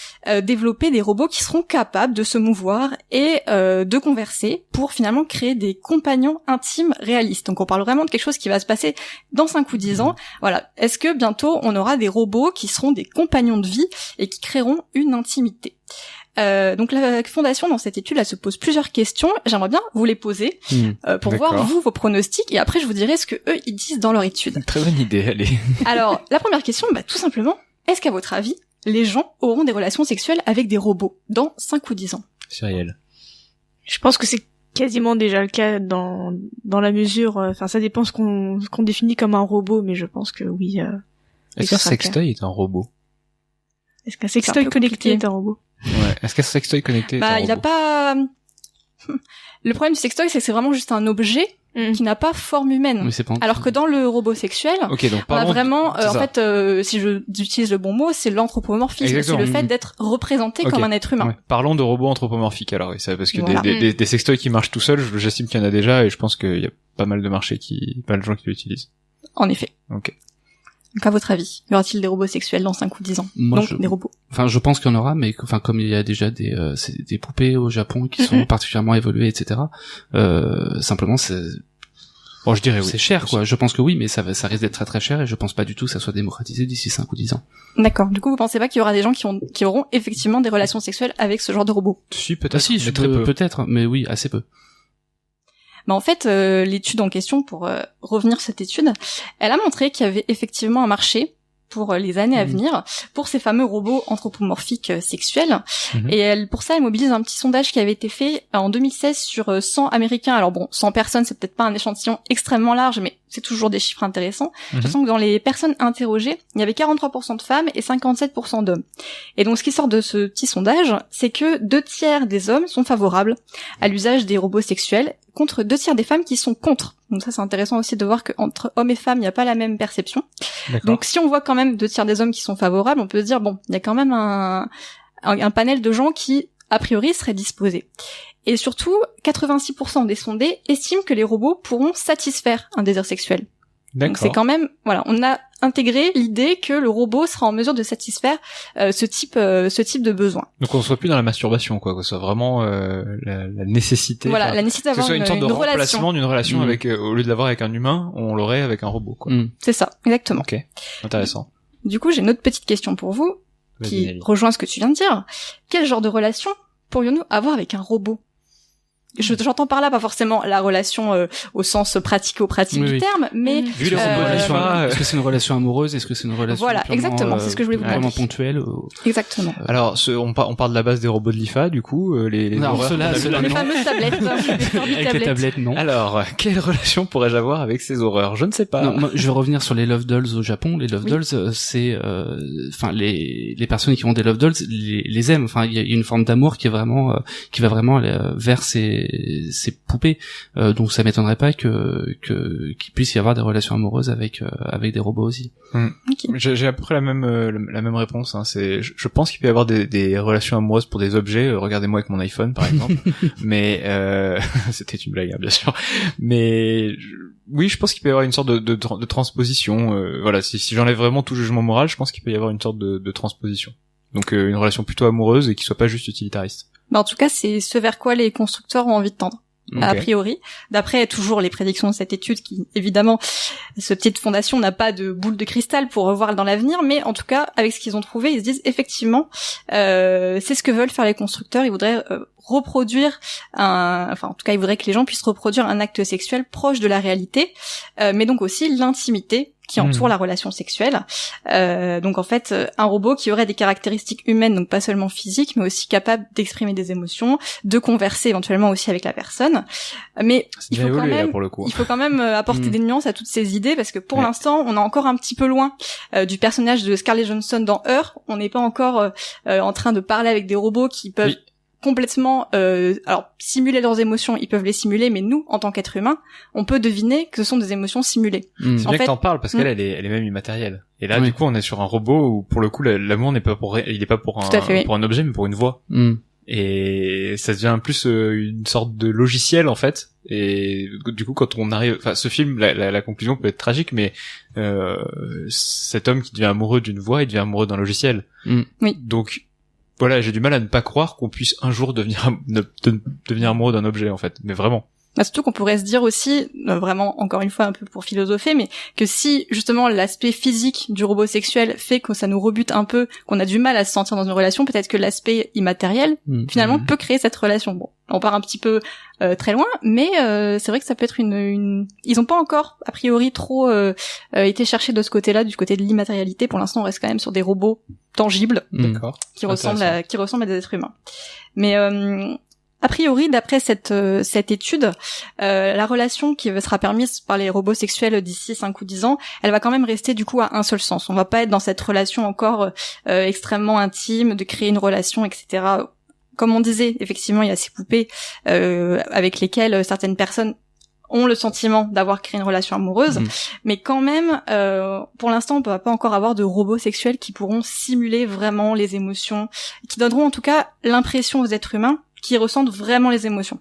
développer des robots qui seront capables de se mouvoir et de converser pour finalement créer des compagnons intimes réalistes. Donc on parle vraiment de quelque chose qui va se passer dans 5 ou 10 ans. Voilà. Est-ce que bientôt on aura des robots qui seront des compagnons de vie et qui créeront une intimité ? Donc la fondation dans cette étude, elle se pose plusieurs questions. J'aimerais bien vous les poser pour voir vous vos pronostics et après je vous dirai ce que eux ils disent dans leur étude. Très bonne idée, allez. Alors la première question, tout simplement, est-ce qu'à votre avis, les gens auront des relations sexuelles avec des robots dans 5 ou 10 ans ? Cyrielle. Je pense que c'est quasiment déjà le cas dans la mesure, enfin ça dépend ce qu'on définit comme un robot, mais je pense que oui. Est-ce qu'un sextoy est un robot ? Est-ce qu'un sextoy connecté est un robot ? Ouais. Est-ce qu'un sextoy connecté est un robot ? Il a pas... Le problème du sextoy, c'est que c'est vraiment juste un objet qui n'a pas forme humaine. Oui, c'est pas... Alors que dans le robot sexuel, donc, on a vraiment, si j'utilise le bon mot, c'est l'anthropomorphisme. Exactement. C'est le fait d'être représenté comme un être humain. Ouais. Parlons de robots anthropomorphiques alors, parce que des sextoys qui marchent tout seuls, j'estime qu'il y en a déjà et je pense qu'il y a pas mal de marchés pas mal de gens qui l'utilisent. En effet. Ok. Donc à votre avis, y aura-t-il des robots sexuels dans 5 ou 10 ans ? Des robots. Enfin, je pense qu'il y en aura, mais comme il y a déjà des poupées au Japon qui sont particulièrement évoluées, etc. Simplement, je dirais oui. C'est cher, quoi. Je pense que oui, mais ça risque d'être très très cher et je pense pas du tout que ça soit démocratisé d'ici 5 ou 10 ans. D'accord. Du coup, vous pensez pas qu'il y aura des gens qui auront effectivement des relations sexuelles avec ce genre de robots ? Si, peut-être. Peut-être, mais oui, assez peu. En fait, l'étude en question, pour revenir à cette étude, elle a montré qu'il y avait effectivement un marché pour les années à venir pour ces fameux robots anthropomorphiques sexuels. Et pour ça, elle mobilise un petit sondage qui avait été fait en 2016 sur 100 Américains. Alors bon, 100 personnes, c'est peut-être pas un échantillon extrêmement large, mais c'est toujours des chiffres intéressants. Je sens que dans les personnes interrogées, il y avait 43% de femmes et 57% d'hommes. Et donc, ce qui sort de ce petit sondage, c'est que 2/3 des hommes sont favorables à l'usage des robots sexuels contre 2/3 des femmes qui sont contre. Donc ça, c'est intéressant aussi de voir qu'entre hommes et femmes, il n'y a pas la même perception. Donc si on voit quand même 2/3 des hommes qui sont favorables, on peut se dire, bon, il y a quand même un panel de gens qui, a priori, seraient disposés. Et surtout, 86% des sondés estiment que les robots pourront satisfaire un désir sexuel. Donc c'est quand même, voilà, on a intégré l'idée que le robot sera en mesure de satisfaire ce type de besoin. Donc on ne soit plus dans la masturbation, quoi, que ce soit vraiment la nécessité. Voilà, la nécessité d'avoir une sorte de remplacement d'une relation Mmh. avec, au lieu de l'avoir avec un humain, on l'aurait avec un robot, quoi. C'est ça, exactement. Ok, intéressant. Du coup, j'ai une autre petite question pour vous, qui rejoint ce que tu viens de dire. Quel genre de relation pourrions-nous avoir avec un robot ? J'entends par là pas forcément la relation au sens pratico-pratique du terme, mais est-ce que c'est une relation amoureuse, est-ce que c'est une relation voilà, exactement, c'est ce que je voulais vous vraiment demander. Ponctuelle Exactement. Alors, on parle de la base des robots de l'IFA, du coup, les fameuses tablettes, avec les tablettes, non. Alors, quelle relation pourrais-je avoir avec ces horreurs ? Je ne sais pas. Non, moi, je vais revenir sur les Love Dolls au Japon. Les Love Dolls, c'est, enfin, les personnes qui ont des Love Dolls les aiment. Enfin, il y a une forme d'amour qui va vraiment aller vers ces poupées. Donc, ça m'étonnerait pas qu'il puisse y avoir des relations amoureuses avec des robots aussi. Okay. J'ai à peu près la même réponse. Hein. Je pense qu'il peut y avoir des relations amoureuses pour des objets. Regardez-moi avec mon iPhone, par exemple. Mais c'était une blague, hein, bien sûr. Mais oui, je pense qu'il peut y avoir une sorte de transposition. Voilà, si j'enlève vraiment tout jugement moral, je pense qu'il peut y avoir une sorte de transposition. Donc une relation plutôt amoureuse et qui soit pas juste utilitariste. En tout cas, c'est ce vers quoi les constructeurs ont envie de tendre. a priori, d'après toujours les prédictions de cette étude qui, évidemment, ce petite fondation n'a pas de boule de cristal pour revoir dans l'avenir, mais en tout cas, avec ce qu'ils ont trouvé, ils se disent effectivement, c'est ce que veulent faire les constructeurs, ils voudraient reproduire en tout cas, ils voudraient que les gens puissent reproduire un acte sexuel proche de la réalité, mais donc aussi l'intimité qui entoure la relation sexuelle. Donc en fait, un robot qui aurait des caractéristiques humaines, donc pas seulement physiques, mais aussi capable d'exprimer des émotions, de converser éventuellement aussi avec la personne. Mais il faut quand même apporter des nuances à toutes ces idées, parce que pour l'instant, on est encore un petit peu loin du personnage de Scarlett Johansson dans Her. On n'est pas encore en train de parler avec des robots qui peuvent complètement simuler leurs émotions, ils peuvent les simuler, mais nous, en tant qu'êtres humains, on peut deviner que ce sont des émotions simulées. C'est bien que t'en parles, parce qu'elle elle est même immatérielle. Et là, du coup, on est sur un robot où, pour le coup, l'amour n'est pas pour un objet, mais pour une voix. Et ça devient plus une sorte de logiciel, en fait. Et du coup, quand on arrive, ce film, la conclusion peut être tragique, mais cet homme qui devient amoureux d'une voix, il devient amoureux d'un logiciel. Oui. Donc voilà, j'ai du mal à ne pas croire qu'on puisse un jour devenir amoureux d'un objet, en fait. Mais vraiment. Surtout qu'on pourrait se dire aussi, vraiment, encore une fois, un peu pour philosopher, mais que si, justement, l'aspect physique du robot sexuel fait que ça nous rebute un peu, qu'on a du mal à se sentir dans une relation, peut-être que l'aspect immatériel, finalement, peut créer cette relation. Bon, on part un petit peu très loin, mais c'est vrai que ça peut être Ils ont pas encore, a priori, trop été cherchés de ce côté-là, du côté de l'immatérialité. Pour l'instant, on reste quand même sur des robots tangibles, qui ressemblent à des êtres humains. Mais a priori, d'après cette étude, la relation qui sera permise par les robots sexuels d'ici 5 ou 10 ans, elle va quand même rester du coup à un seul sens. On va pas être dans cette relation encore extrêmement intime, de créer une relation, etc. Comme on disait, effectivement, il y a ces poupées avec lesquelles certaines personnes ont le sentiment d'avoir créé une relation amoureuse, mais quand même, pour l'instant, on peut pas encore avoir de robots sexuels qui pourront simuler vraiment les émotions, qui donneront en tout cas l'impression aux êtres humains qui ressentent vraiment les émotions.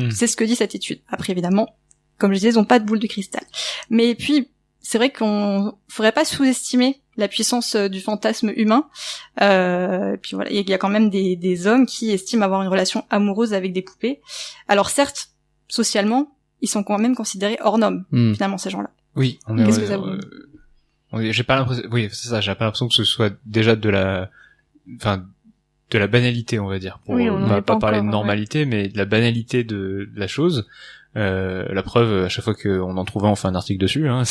C'est ce que dit cette étude. Après, évidemment, comme je disais, ils ont pas de boule de cristal. Mais puis, c'est vrai qu'on faudrait pas sous-estimer la puissance du fantasme humain. Puis voilà, il y a quand même des hommes qui estiment avoir une relation amoureuse avec des poupées. Alors certes, socialement, ils sont quand même considérés hors normes, finalement, ces gens-là. Oui, Qu'est-ce que ça vous j'ai pas l'impression, oui, c'est ça, j'ai pas l'impression que ce soit déjà de la banalité, on va dire. On va pas parler de normalité, mais de la banalité de la chose. La preuve, à chaque fois qu'on en trouve un, on fait un article dessus, hein,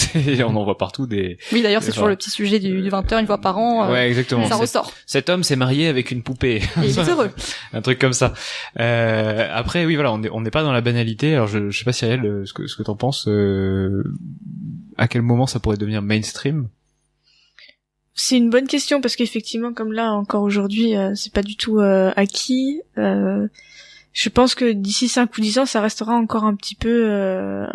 on en voit partout des... Oui, d'ailleurs, c'est toujours le petit sujet du 20h, une fois par an. Ouais, exactement. Ça ressort. Cet homme s'est marié avec une poupée. Et il est heureux. Un truc comme ça. Après, oui, voilà, on n'est pas dans la banalité. Alors, je sais pas, Cyril, ce que t'en penses, à quel moment ça pourrait devenir mainstream? C'est une bonne question, parce qu'effectivement, comme là, encore aujourd'hui, c'est pas du tout acquis. Je pense que d'ici 5 ou 10 ans, ça restera encore un petit peu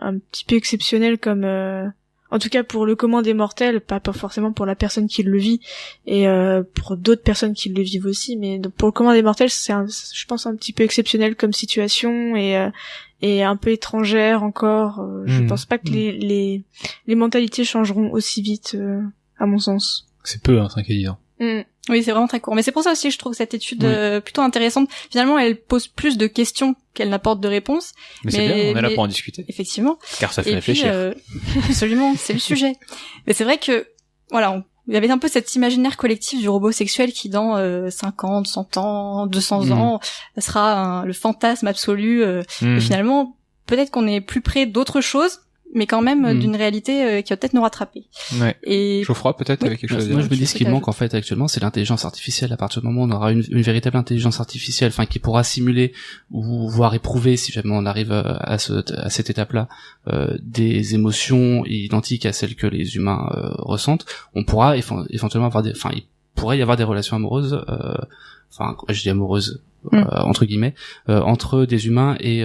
exceptionnel comme, en tout cas pour le commun des mortels, pas forcément pour la personne qui le vit, et pour d'autres personnes qui le vivent aussi, mais pour le commun des mortels, c'est je pense un petit peu exceptionnel comme situation, et un peu étrangère encore. Je pense pas que les mentalités changeront aussi vite, à mon sens. C'est peu, 5 à 10 ans. Oui, c'est vraiment très court. Mais c'est pour ça aussi que je trouve cette étude plutôt intéressante. Finalement, elle pose plus de questions qu'elle n'apporte de réponses. Mais c'est bien, on est là pour en discuter. Effectivement. Car ça fait réfléchir. Absolument, c'est le sujet. Mais c'est vrai que, voilà, il y avait un peu cet imaginaire collectif du robot sexuel qui, dans 50, 100 ans, 200 ans, sera le fantasme absolu. Et finalement, peut-être qu'on est plus près d'autre chose, mais quand même d'une réalité qui va peut-être nous rattraper. Ouais. Et Geoffroy, peut-être avec quelque chose à dire. Moi, je me dis ce qui manque en fait actuellement, c'est l'intelligence artificielle. À partir du moment où on aura une véritable intelligence artificielle, enfin qui pourra simuler ou voire éprouver, si jamais on arrive à cette étape-là, des émotions identiques à celles que les humains ressentent, on pourra éventuellement avoir il pourrait y avoir des relations amoureuses. Je dis amoureuses entre guillemets, entre des humains et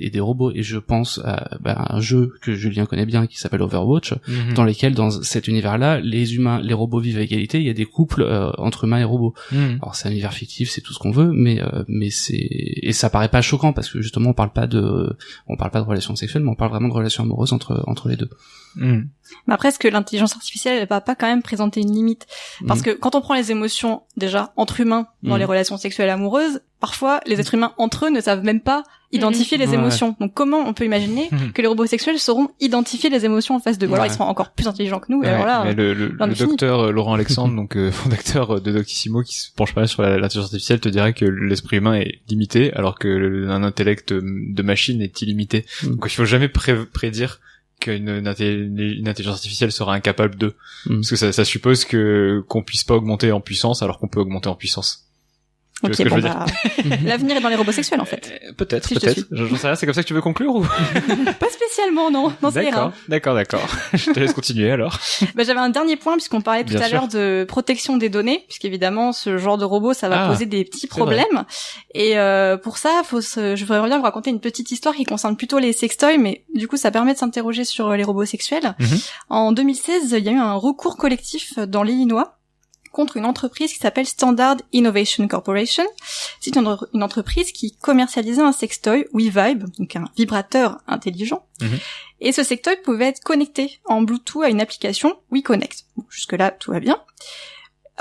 des robots. Et je pense à un jeu que Julien connaît bien qui s'appelle Overwatch, dans lequel, dans cet univers-là, les robots vivent à égalité. Il y a des couples entre humains et robots. Alors c'est un univers fictif, c'est tout ce qu'on veut, mais ça paraît pas choquant parce que justement on parle pas de relations sexuelles, mais on parle vraiment de relations amoureuses entre les deux. Mais après, est-ce que l'intelligence artificielle, elle va pas quand même présenter une limite? Parce que quand on prend les émotions, déjà, entre humains, dans les relations sexuelles amoureuses, parfois, les êtres humains entre eux ne savent même pas identifier les émotions. Donc comment on peut imaginer que les robots sexuels sauront identifier les émotions en face d'eux? Ou alors ils seront encore plus intelligents que nous. Et alors là, mais le docteur Laurent Alexandre, donc fondateur de Doctissimo, qui se penche pas mal sur l'intelligence artificielle, te dirait que l'esprit humain est limité, alors que un intellect de machine est illimité. Donc il faut jamais prédire qu'une intelligence artificielle sera incapable de, parce que ça suppose qu'on puisse pas augmenter en puissance alors qu'on peut augmenter en puissance. Ok, bon bah, l'avenir est dans les robots sexuels en fait. Peut-être. J'en sais rien, c'est comme ça que tu veux conclure ou? Pas spécialement, non. Non, ça ira. D'accord. Je te laisse continuer alors. Bah, j'avais un dernier point puisqu'on parlait tout à l'heure de protection des données, puisqu'évidemment ce genre de robot ça va poser des petits problèmes. Et pour ça, je voudrais bien vous raconter une petite histoire qui concerne plutôt les sextoys, mais du coup ça permet de s'interroger sur les robots sexuels. En 2016, il y a eu un recours collectif dans l'Illinois contre une entreprise qui s'appelle Standard Innovation Corporation. C'est une entreprise qui commercialisait un sextoy WeVibe, donc un vibrateur intelligent. Et ce sextoy pouvait être connecté en Bluetooth à une application WeConnect. Bon, jusque-là, tout va bien.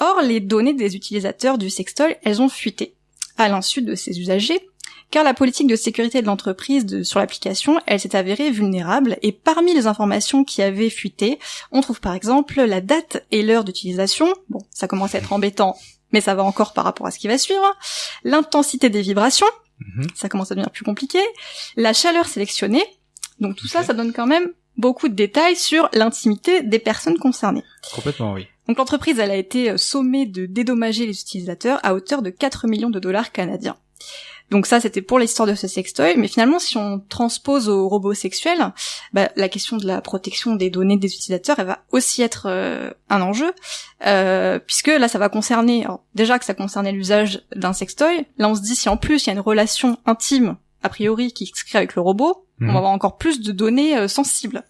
Or, les données des utilisateurs du sextoy, elles ont fuité à l'insu de ses usagers, car la politique de sécurité de l'entreprise sur l'application, elle s'est avérée vulnérable, et parmi les informations qui avaient fuité, on trouve par exemple la date et l'heure d'utilisation, bon, ça commence à être embêtant, mais ça va encore par rapport à ce qui va suivre, l'intensité des vibrations, ça commence à devenir plus compliqué, la chaleur sélectionnée, donc tout ça donne quand même beaucoup de détails sur l'intimité des personnes concernées. Complètement, oui. Donc l'entreprise, elle a été sommée de dédommager les utilisateurs à hauteur de 4 millions de dollars canadiens. Donc ça, c'était pour l'histoire de ce sextoy, mais finalement, si on transpose aux robots sexuels, bah, la question de la protection des données des utilisateurs, elle va aussi être un enjeu, puisque là, ça va concerner, alors, déjà que ça concernait l'usage d'un sextoy, là on se dit si en plus il y a une relation intime, a priori, qui se crée avec le robot, on va avoir encore plus de données sensibles.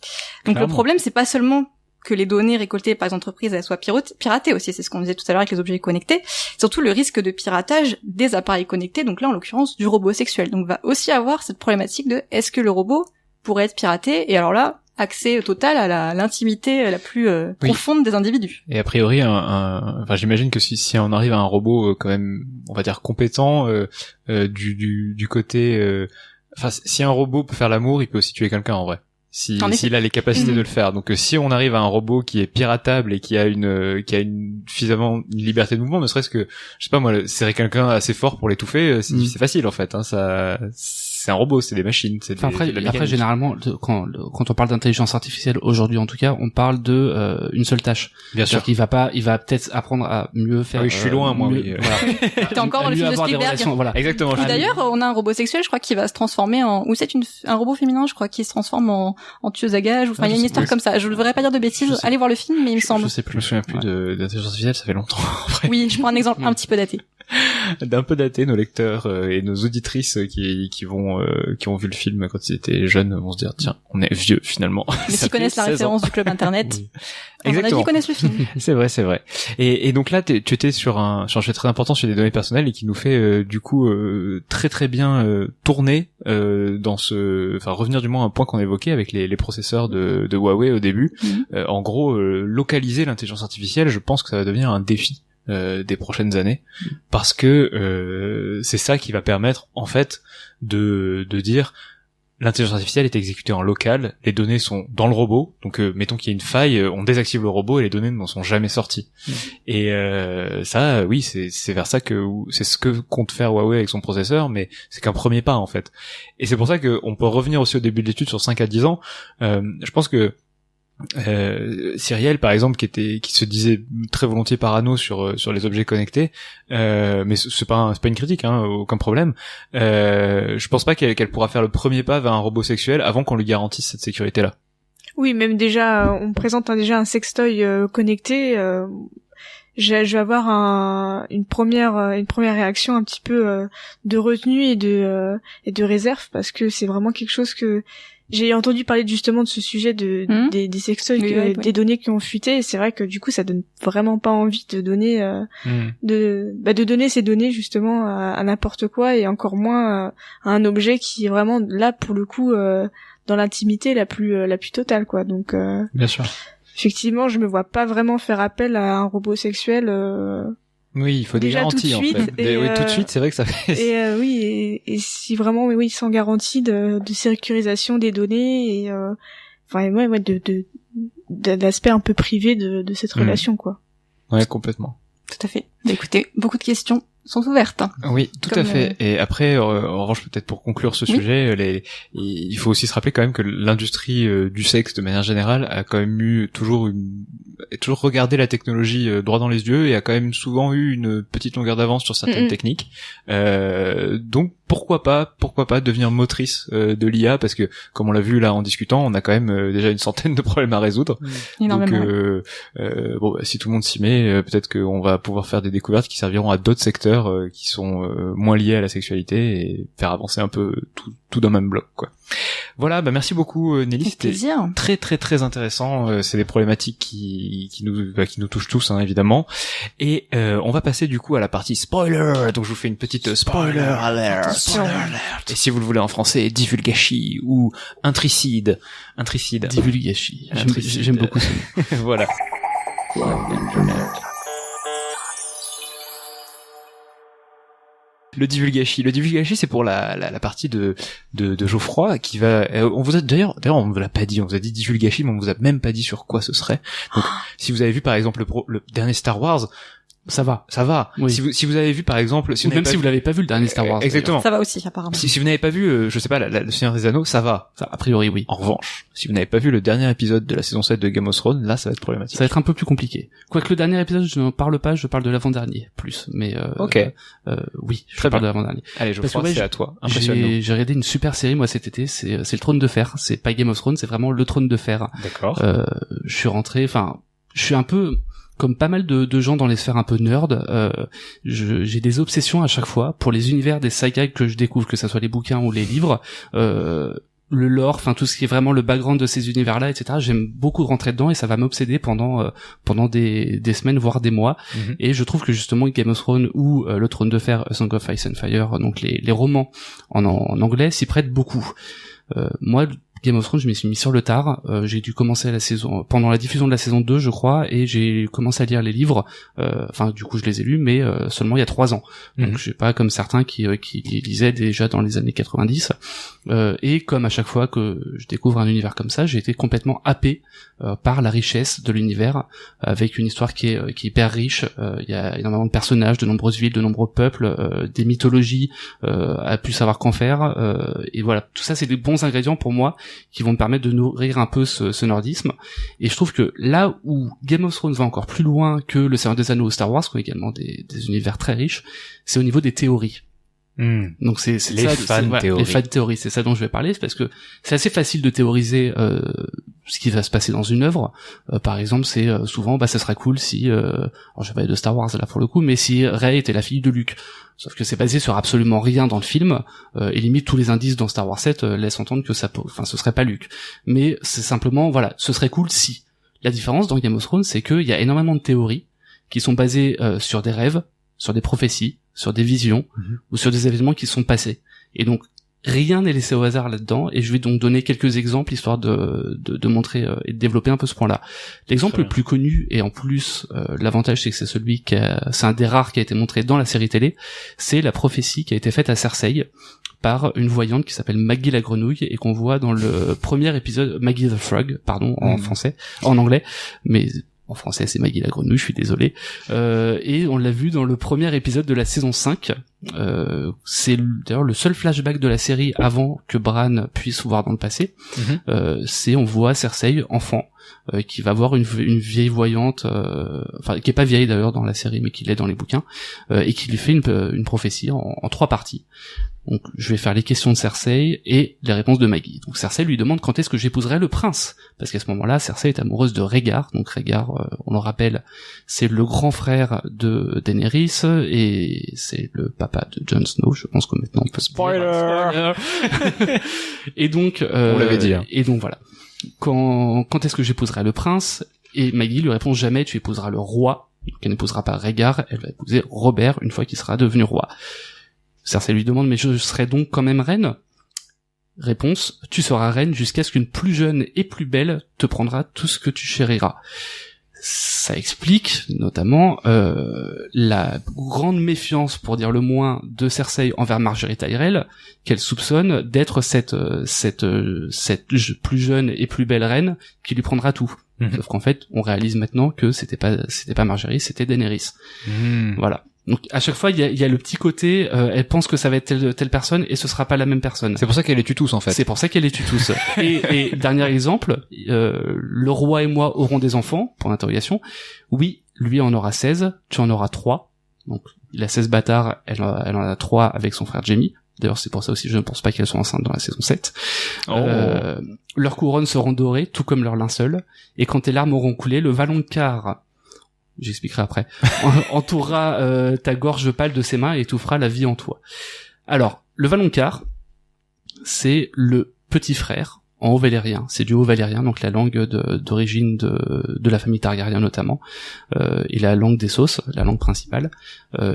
Donc le problème, c'est pas seulement que les données récoltées par les entreprises elles soient piratées aussi, c'est ce qu'on disait tout à l'heure avec les objets connectés, surtout le risque de piratage des appareils connectés, donc là en l'occurrence du robot sexuel. Donc va aussi avoir cette problématique de est-ce que le robot pourrait être piraté, et alors là accès total à l'intimité la plus profonde des individus. Et a priori, enfin j'imagine que si on arrive à un robot quand même, on va dire compétent du côté, enfin si un robot peut faire l'amour, il peut aussi tuer quelqu'un en vrai. S'il a les capacités de le faire. Donc si on arrive à un robot qui est piratable et qui a suffisamment une liberté de mouvement, ne serait-ce que, je sais pas moi, serrer quelqu'un assez fort pour l'étouffer, c'est facile en fait, hein, c'est un robot, c'est des machines, après généralement quand on parle d'intelligence artificielle aujourd'hui en tout cas, on parle de une seule tâche. Bien sûr. Il va peut-être apprendre à mieux faire. Ah oui, je suis loin moi, oui. Voilà. T'es encore dans le film de Spielberg. Voilà. Exactement. Et d'ailleurs, on a un robot sexuel, je crois, qui va se transformer ou c'est un robot féminin, je crois, qui se transforme en tueuse à gages, enfin il y a une histoire comme ça. Je ne devrais pas dire de bêtises, allez voir le film, mais il me semble. Je me souviens plus d'intelligence artificielle, ça fait longtemps. Oui, je prends un exemple un petit peu daté. D'un peu daté, nos lecteurs et nos auditrices qui ont vu le film quand ils étaient jeunes vont se dire tiens, on est vieux finalement. Mais s'ils connaissent la référence du club internet, oui. à mon avis, ils connaissent le film. C'est vrai. Et donc là, tu étais sur un sujet très important sur les données personnelles et qui nous fait du coup très très bien tourner revenir du moins à un point qu'on évoquait avec les processeurs de Huawei au début. En gros, localiser l'intelligence artificielle, je pense que ça va devenir un défi des prochaines années, parce que c'est ça qui va permettre en fait de dire l'intelligence artificielle est exécutée en local, les données sont dans le robot, donc mettons qu'il y a une faille, on désactive le robot et les données n'en sont jamais sorties. Et ça, oui, c'est vers ça c'est ce que compte faire Huawei avec son processeur, mais c'est qu'un premier pas en fait. Et c'est pour ça qu'on peut revenir aussi au début de l'étude sur 5 à 10 ans. Je pense que Cyrielle par exemple qui se disait très volontiers parano sur les objets connectés, mais c'est pas une critique, hein, aucun problème. Je pense pas qu'elle pourra faire le premier pas vers un robot sexuel avant qu'on lui garantisse cette sécurité là. Oui, même déjà on présente déjà un sextoy connecté, je vais avoir une première réaction un petit peu de retenue et de réserve, parce que c'est vraiment quelque chose que j'ai entendu parler justement de ce sujet des sextoys, des données qui ont fuité, et c'est vrai que du coup ça donne vraiment pas envie de donner de donner ces données justement à n'importe quoi, et encore moins à un objet qui est vraiment là pour le coup dans l'intimité la plus totale quoi. Donc bien sûr. Effectivement, je me vois pas vraiment faire appel à un robot sexuel Oui, il faut des Déjà, garanties, tout de suite, en fait. et, Oui, tout de suite, c'est vrai que ça fait... Et si vraiment, oui, sans garantie de sécurisation des données et, d'aspect un peu privé de cette relation, quoi. Ouais, complètement. Tout à fait. Bah, écoutez, beaucoup de questions sont ouvertes. Oui, tout à fait. Et après, en revanche, peut-être pour conclure ce sujet, il faut aussi se rappeler quand même que l'industrie du sexe, de manière générale, a quand même eu toujours regardé la technologie droit dans les yeux et a quand même souvent eu une petite longueur d'avance sur certaines techniques. Donc pourquoi pas devenir motrice de l'IA, parce que comme on l'a vu là en discutant, on a quand même déjà une centaine de problèmes à résoudre. Énormément. Donc si tout le monde s'y met, peut-être qu'on va pouvoir faire des découvertes qui serviront à d'autres secteurs qui sont moins liés à la sexualité et faire avancer un peu tout dans le même bloc, quoi. Voilà, merci beaucoup Nelly, c'était très très très intéressant. C'est des problématiques qui nous touchent tous, hein, évidemment. Et on va passer du coup à la partie spoiler. Donc je vous fais une petite spoiler alert. Et si vous le voulez en français, divulgachi ou intricide. Divulgachi. J'aime beaucoup ça. Voilà. Le divulgachi, c'est pour la partie de Geoffroy qui va. On vous a d'ailleurs on ne vous l'a pas dit. On vous a dit divulgachi, mais on vous a même pas dit sur quoi ce serait. Donc, si vous avez vu par exemple le dernier Star Wars, ça va. Oui. Si vous avez vu par exemple, si vous l'avez pas vu le dernier Star Wars, exactement. Ça va aussi apparemment. Si vous n'avez pas vu, je sais pas, le Seigneur des Anneaux, ça va. Ça, a priori, oui. En revanche, si vous n'avez pas vu le dernier épisode de la saison 7 de Game of Thrones, là, ça va être problématique. Ça va être un peu plus compliqué. Quoique le dernier épisode, je n'en parle pas, je parle de l'avant-dernier, plus. Mais, oui, je parle de l'avant-dernier. Allez, je crois que c'est à toi. Impressionne-nous. J'ai regardé une super série, moi, cet été, c'est le Trône de Fer. C'est pas Game of Thrones, c'est vraiment le Trône de Fer. D'accord. Je suis un peu, comme pas mal de gens dans les sphères un peu nerd, j'ai des obsessions à chaque fois pour les univers des sagas que je découvre, que ça soit les bouquins ou les livres, le lore, enfin tout ce qui est vraiment le background de ces univers-là, etc. J'aime beaucoup rentrer dedans et ça va m'obséder pendant des semaines, voire des mois. Et je trouve que justement Game of Thrones ou le Trône de Fer, A Song of Ice and Fire, donc les romans en anglais, s'y prêtent beaucoup. Moi, Game of Thrones, je m'y suis mis sur le tard. J'ai dû commencer pendant la diffusion de la saison 2, je crois, et j'ai commencé à lire les livres. Du coup, je les ai lus, mais seulement il y a 3 ans. Donc, je sais pas comme certains qui lisaient déjà dans les années 90. Et comme à chaque fois que je découvre un univers comme ça, j'ai été complètement happé par la richesse de l'univers, avec une histoire qui est hyper riche. Il y a énormément de personnages, de nombreuses villes, de nombreux peuples, des mythologies, à plus savoir qu'en faire. Et voilà, tout ça, c'est des bons ingrédients pour moi, qui vont me permettre de nourrir un peu ce nerdisme. Et je trouve que là où Game of Thrones va encore plus loin que le Seigneur des Anneaux ou Star Wars, qui ont également des univers très riches, c'est au niveau des théories. Donc c'est les fan théories, c'est ça dont je vais parler, c'est parce que c'est assez facile de théoriser ce qui va se passer dans une œuvre. Par exemple, c'est souvent ça serait cool si alors je vais parler de Star Wars là pour le coup, mais si Rey était la fille de Luke. Sauf que c'est basé sur absolument rien dans le film, et limite tous les indices dans Star Wars 7 laissent entendre que ce serait pas Luke. Mais c'est simplement, voilà, ce serait cool si. La différence dans Game of Thrones, c'est qu'il y a énormément de théories qui sont basées sur des rêves, sur des prophéties, sur des visions, ou sur des événements qui sont passés. Et donc, rien n'est laissé au hasard là-dedans, et je vais donc donner quelques exemples histoire de montrer et de développer un peu ce point-là. L'exemple le plus connu, et en plus l'avantage c'est que c'est un des rares qui a été montré dans la série télé, c'est la prophétie qui a été faite à Cersei par une voyante qui s'appelle Maggie la grenouille et qu'on voit dans le premier épisode, Maggie the Frog, pardon, en anglais, mais en français c'est Maggie la grenouille, je suis désolé, et on l'a vu dans le premier épisode de la saison 5, c'est d'ailleurs le seul flashback de la série avant que Bran puisse voir dans le passé, on voit Cersei enfant, qui va voir une vieille voyante, qui est pas vieille d'ailleurs dans la série mais qui l'est dans les bouquins, et qui lui fait une prophétie en 3 parties. Donc je vais faire les questions de Cersei et les réponses de Maggie. Donc Cersei lui demande quand est-ce que j'épouserai le prince, parce qu'à ce moment-là Cersei est amoureuse de Rhaegar. Donc Rhaegar, on le rappelle, c'est le grand frère de Daenerys et c'est le papa de Jon Snow. Je pense que maintenant on peut spoiler. Et donc on l'avait dit. Et donc voilà. Quand est-ce que j'épouserai le prince? Et Maggie lui répond jamais, tu épouseras le roi. Donc elle n'épousera pas Rhaegar, elle va épouser Robert une fois qu'il sera devenu roi. Cersei lui demande, mais je serai donc quand même reine? Réponse, tu seras reine jusqu'à ce qu'une plus jeune et plus belle te prendra tout ce que tu chériras. ça explique notamment la grande méfiance, pour dire le moins, de Cersei envers Margaery Tyrell, qu'elle soupçonne d'être cette plus jeune et plus belle reine qui lui prendra tout. Sauf qu'en fait, on réalise maintenant que c'était pas Margaery, c'était Daenerys. Voilà. Donc à chaque fois, il y a le petit côté, elle pense que ça va être telle personne et ce sera pas la même personne. C'est pour ça qu'elle les tue tous en fait. C'est pour ça qu'elle les tue tous. et dernier exemple, le roi et moi aurons des enfants, pour l'interrogation. Oui, lui en aura 16, tu en auras 3. Donc il a 16 bâtards, elle en a 3 avec son frère Jaime. D'ailleurs, c'est pour ça aussi, je ne pense pas qu'elles sont enceintes dans la saison 7. Leurs couronnes seront dorées, tout comme leurs linceuls. Et quand tes larmes auront coulé, le Valonqar, j'expliquerai après, entourera ta gorge pâle de ses mains et étouffera la vie en toi. Alors, le Valonqar, c'est le petit frère en haut-valérien. C'est du haut-valérien, donc la langue d'origine de la famille Targaryen notamment, et la langue des sauces, la langue principale.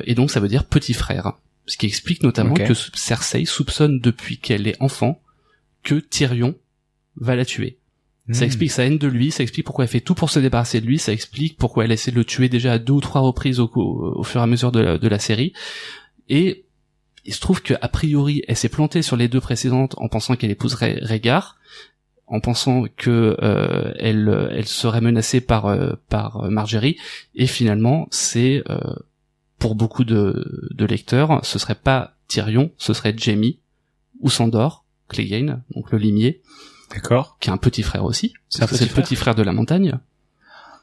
Et donc, ça veut dire petit frère. Ce qui explique notamment que Cersei soupçonne depuis qu'elle est enfant que Tyrion va la tuer. Ça explique sa haine de lui, ça explique pourquoi elle fait tout pour se débarrasser de lui, ça explique pourquoi elle essaie de le tuer déjà à 2 ou 3 reprises au fur et à mesure de la série. Et il se trouve qu'a priori, elle s'est plantée sur les 2 précédentes en pensant qu'elle épouserait Rhaegar, en pensant que elle serait menacée par Margaery, et finalement c'est pour beaucoup de lecteurs, ce serait pas Tyrion, ce serait Jaime ou Sandor Clegane, donc le limier. D'accord. Qui est un petit frère aussi. C'est le petit frère de la montagne.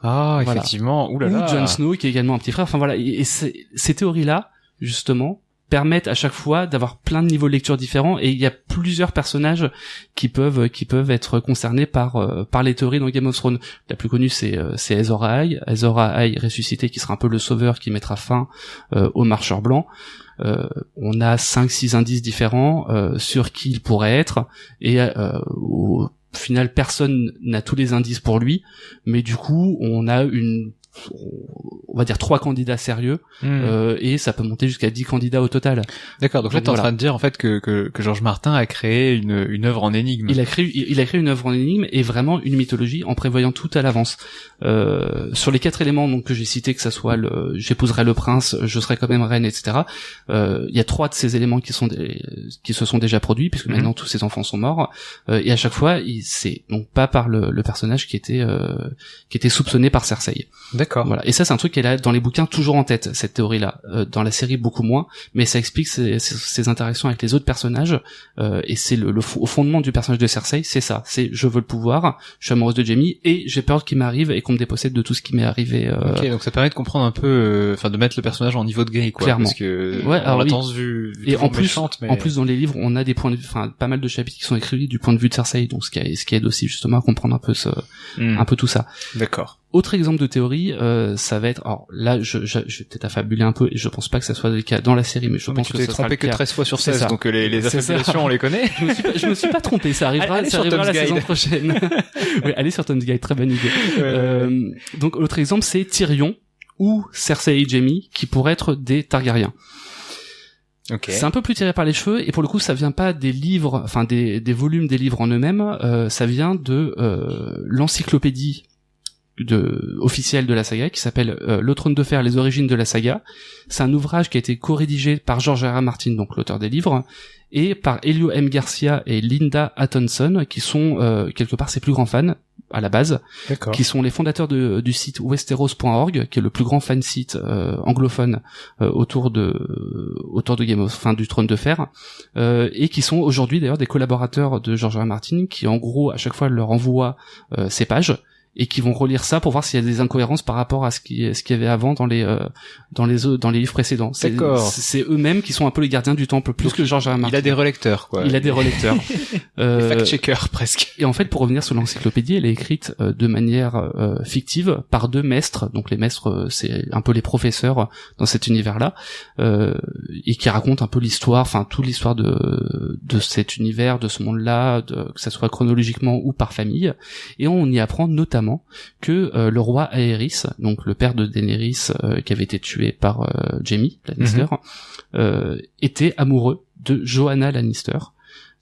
Ah, voilà. Effectivement. Ouh là là. Ou Jon Snow qui est également un petit frère. Enfin voilà. Et ces théories-là, justement, permettent à chaque fois d'avoir plein de niveaux de lecture différents, et il y a plusieurs personnages qui peuvent être concernés par les théories dans Game of Thrones. La plus connue c'est Azor Ahai ressuscité, qui sera un peu le sauveur qui mettra fin aux marcheurs blancs. On a 5-6 indices différents sur qui il pourrait être, et au final personne n'a tous les indices pour lui, mais du coup on a on va dire 3 candidats sérieux, et ça peut monter jusqu'à 10 candidats au total. D'accord, donc là t'es en train de dire en fait que George Martin a créé une œuvre en énigme. Il a créé une œuvre en énigme et vraiment une mythologie en prévoyant tout à l'avance. Sur les 4 éléments donc que j'ai cités, que ça soit j'épouserai le prince, je serai quand même reine, etc. Il y a 3 de ces éléments qui se sont déjà produits, puisque maintenant tous ces enfants sont morts, et à chaque fois c'est donc pas par le personnage qui était soupçonné par Cersei. D'accord. Voilà. Et ça, c'est un truc qu'elle a dans les bouquins toujours en tête, cette théorie-là. Dans la série, beaucoup moins, mais ça explique ses interactions avec les autres personnages, et c'est au fondement du personnage de Cersei, c'est ça. C'est, je veux le pouvoir, je suis amoureuse de Jaime, et j'ai peur qu'il m'arrive et qu'on me dépossède de tout ce qui m'est arrivé. Ok, donc ça permet de comprendre un peu, de mettre le personnage en niveau de grille, quoi. Clairement. Parce que, ouais, alors, on l'a tendance vu et en plus, méchante, mais... en plus, dans les livres, on a des points de vue, pas mal de chapitres qui sont écrits du point de vue de Cersei, donc ce qui aide aussi, justement, à comprendre un peu tout ça. D'accord. Autre exemple de théorie, ça va être, alors là, je vais peut-être affabuler un peu, et je pense pas que ça soit le cas dans la série, mais je pense que ça sera le cas. Tu t'es trompé que 13 fois sur 16, donc les affabulations, on les connaît. Je me suis pas trompé, ça arrivera la saison prochaine. Oui, allez sur Tom's Guide, très bonne idée. Donc, l'autre exemple, c'est Tyrion ou Cersei et Jaime, qui pourraient être des Targaryens. Okay. C'est un peu plus tiré par les cheveux, et pour le coup ça vient pas des livres, des volumes des livres en eux-mêmes, ça vient de l'encyclopédie officielle de la saga, qui s'appelle Le Trône de Fer, les origines de la saga. C'est un ouvrage qui a été co-rédigé par George R.R. Martin, donc l'auteur des livres, et par Elio M. Garcia et Linda Attonson, qui sont quelque part ses plus grands fans à la base, qui sont les fondateurs du site Westeros.org, qui est le plus grand fan site anglophone autour de Game of, du Trône de Fer, et qui sont aujourd'hui d'ailleurs des collaborateurs de George R.R. Martin, qui en gros à chaque fois leur envoie ces pages, et qui vont relire ça pour voir s'il y a des incohérences par rapport à ce qu'il y avait avant dans les livres précédents. C'est eux-mêmes qui sont un peu les gardiens du temple, plus que George R. R. Martin. Il a des relecteurs, quoi. Il a des relecteurs. Fact-checker, presque. Et en fait, pour revenir sur l'encyclopédie, elle est écrite de manière fictive par 2 maîtres. Donc les maîtres, c'est un peu les professeurs dans cet univers-là, et qui racontent un peu l'histoire, toute l'histoire de cet univers, de ce monde-là, que ça soit chronologiquement ou par famille. Et on y apprend notamment que le roi Aerys, donc le père de Daenerys, qui avait été tué par Jaime Lannister, était amoureux de Joanna Lannister,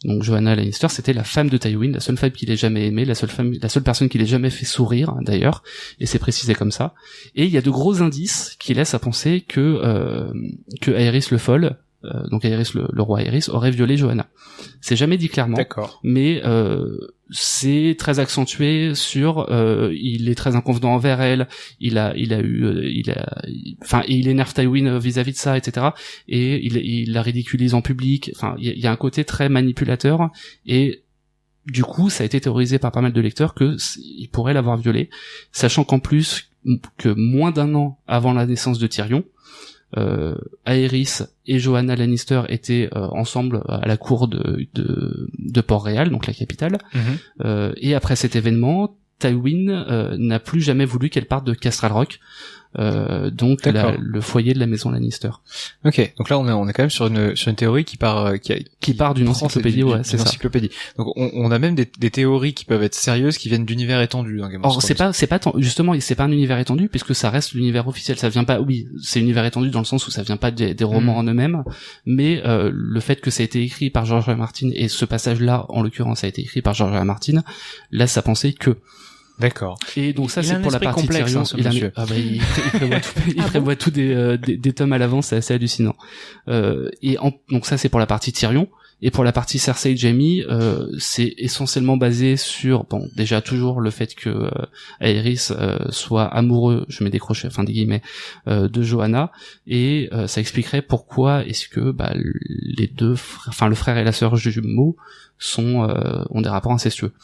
Donc Joanna Lannister, c'était la femme de Tywin, la seule femme qu'il ait jamais aimée, la seule personne qu'il ait jamais fait sourire d'ailleurs, et c'est précisé comme ça. Et il y a de gros indices qui laissent à penser que Aerys le Fol, donc Aerys le roi Aerys, aurait violé Joanna. C'est jamais dit clairement. D'accord. Mais c'est très accentué sur il est très inconvenant envers elle, il énerve Tywin vis-à-vis de ça, etc. Et il la ridiculise en public. Enfin, il y a un côté très manipulateur, et du coup, ça a été théorisé par pas mal de lecteurs que il pourrait l'avoir violée, sachant qu'en plus que moins d'un an avant la naissance de Tyrion, Aerys et Joanna Lannister étaient ensemble à la cour de Port-Réal, donc la capitale. Et après cet événement, Tywin n'a plus jamais voulu qu'elle parte de Castral Rock, donc le foyer de la maison Lannister. Ok, donc là on est quand même sur une théorie qui part d'une encyclopédie, ouais, c'est ça. Encyclopédie. Donc on a même des théories qui peuvent être sérieuses, qui viennent d'univers étendus dans Game of Thrones. C'est pas justement, c'est pas un univers étendu puisque ça reste l'univers officiel. Ça vient pas, oui, c'est univers étendu dans le sens où ça vient pas des romans en eux-mêmes, mais le fait que ça a été écrit par George R. Martin, et ce passage-là en l'occurrence a été écrit par George R. Martin, laisse à penser que. D'accord. Et donc ça, c'est pour la partie Tyrion. Il prévoit tout des tomes à l'avance, c'est assez hallucinant. Donc ça, c'est pour la partie Tyrion. Et pour la partie Cersei et Jaime, c'est essentiellement basé sur, bon, déjà toujours le fait que Aerys soit amoureux, je mets des crochets, enfin des guillemets, de Joanna, et ça expliquerait pourquoi est-ce que les deux, le frère et la sœur jumeaux ont des rapports incestueux.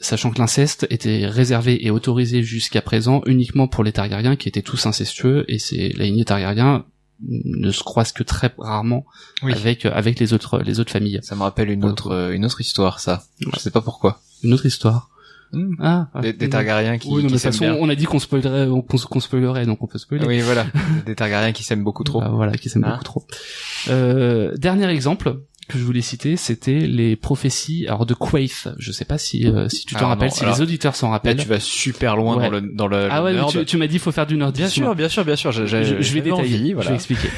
Sachant que l'inceste était réservé et autorisé jusqu'à présent uniquement pour les Targaryens qui étaient tous incestueux, et la lignée Targaryen ne se croise que très rarement avec les autres familles. Ça me rappelle une autre histoire, ça. Je sais pas pourquoi. Une autre histoire. Des Targaryens qui oui, non, mais de toute façon, bien. On a dit qu'on spoilerait, donc on peut spoiler. Oui, voilà. Des Targaryens qui s'aiment beaucoup trop. Voilà, qui s'aiment beaucoup trop. Dernier exemple que je voulais citer, c'était les prophéties de Quaithe. Je sais pas si tu t'en rappelles, si les auditeurs s'en rappellent. Là, tu vas super loin dans le Ah ouais, nerd. tu m'as dit faut faire du nerd. Bien sûr. Je vais détailler, je vais expliquer.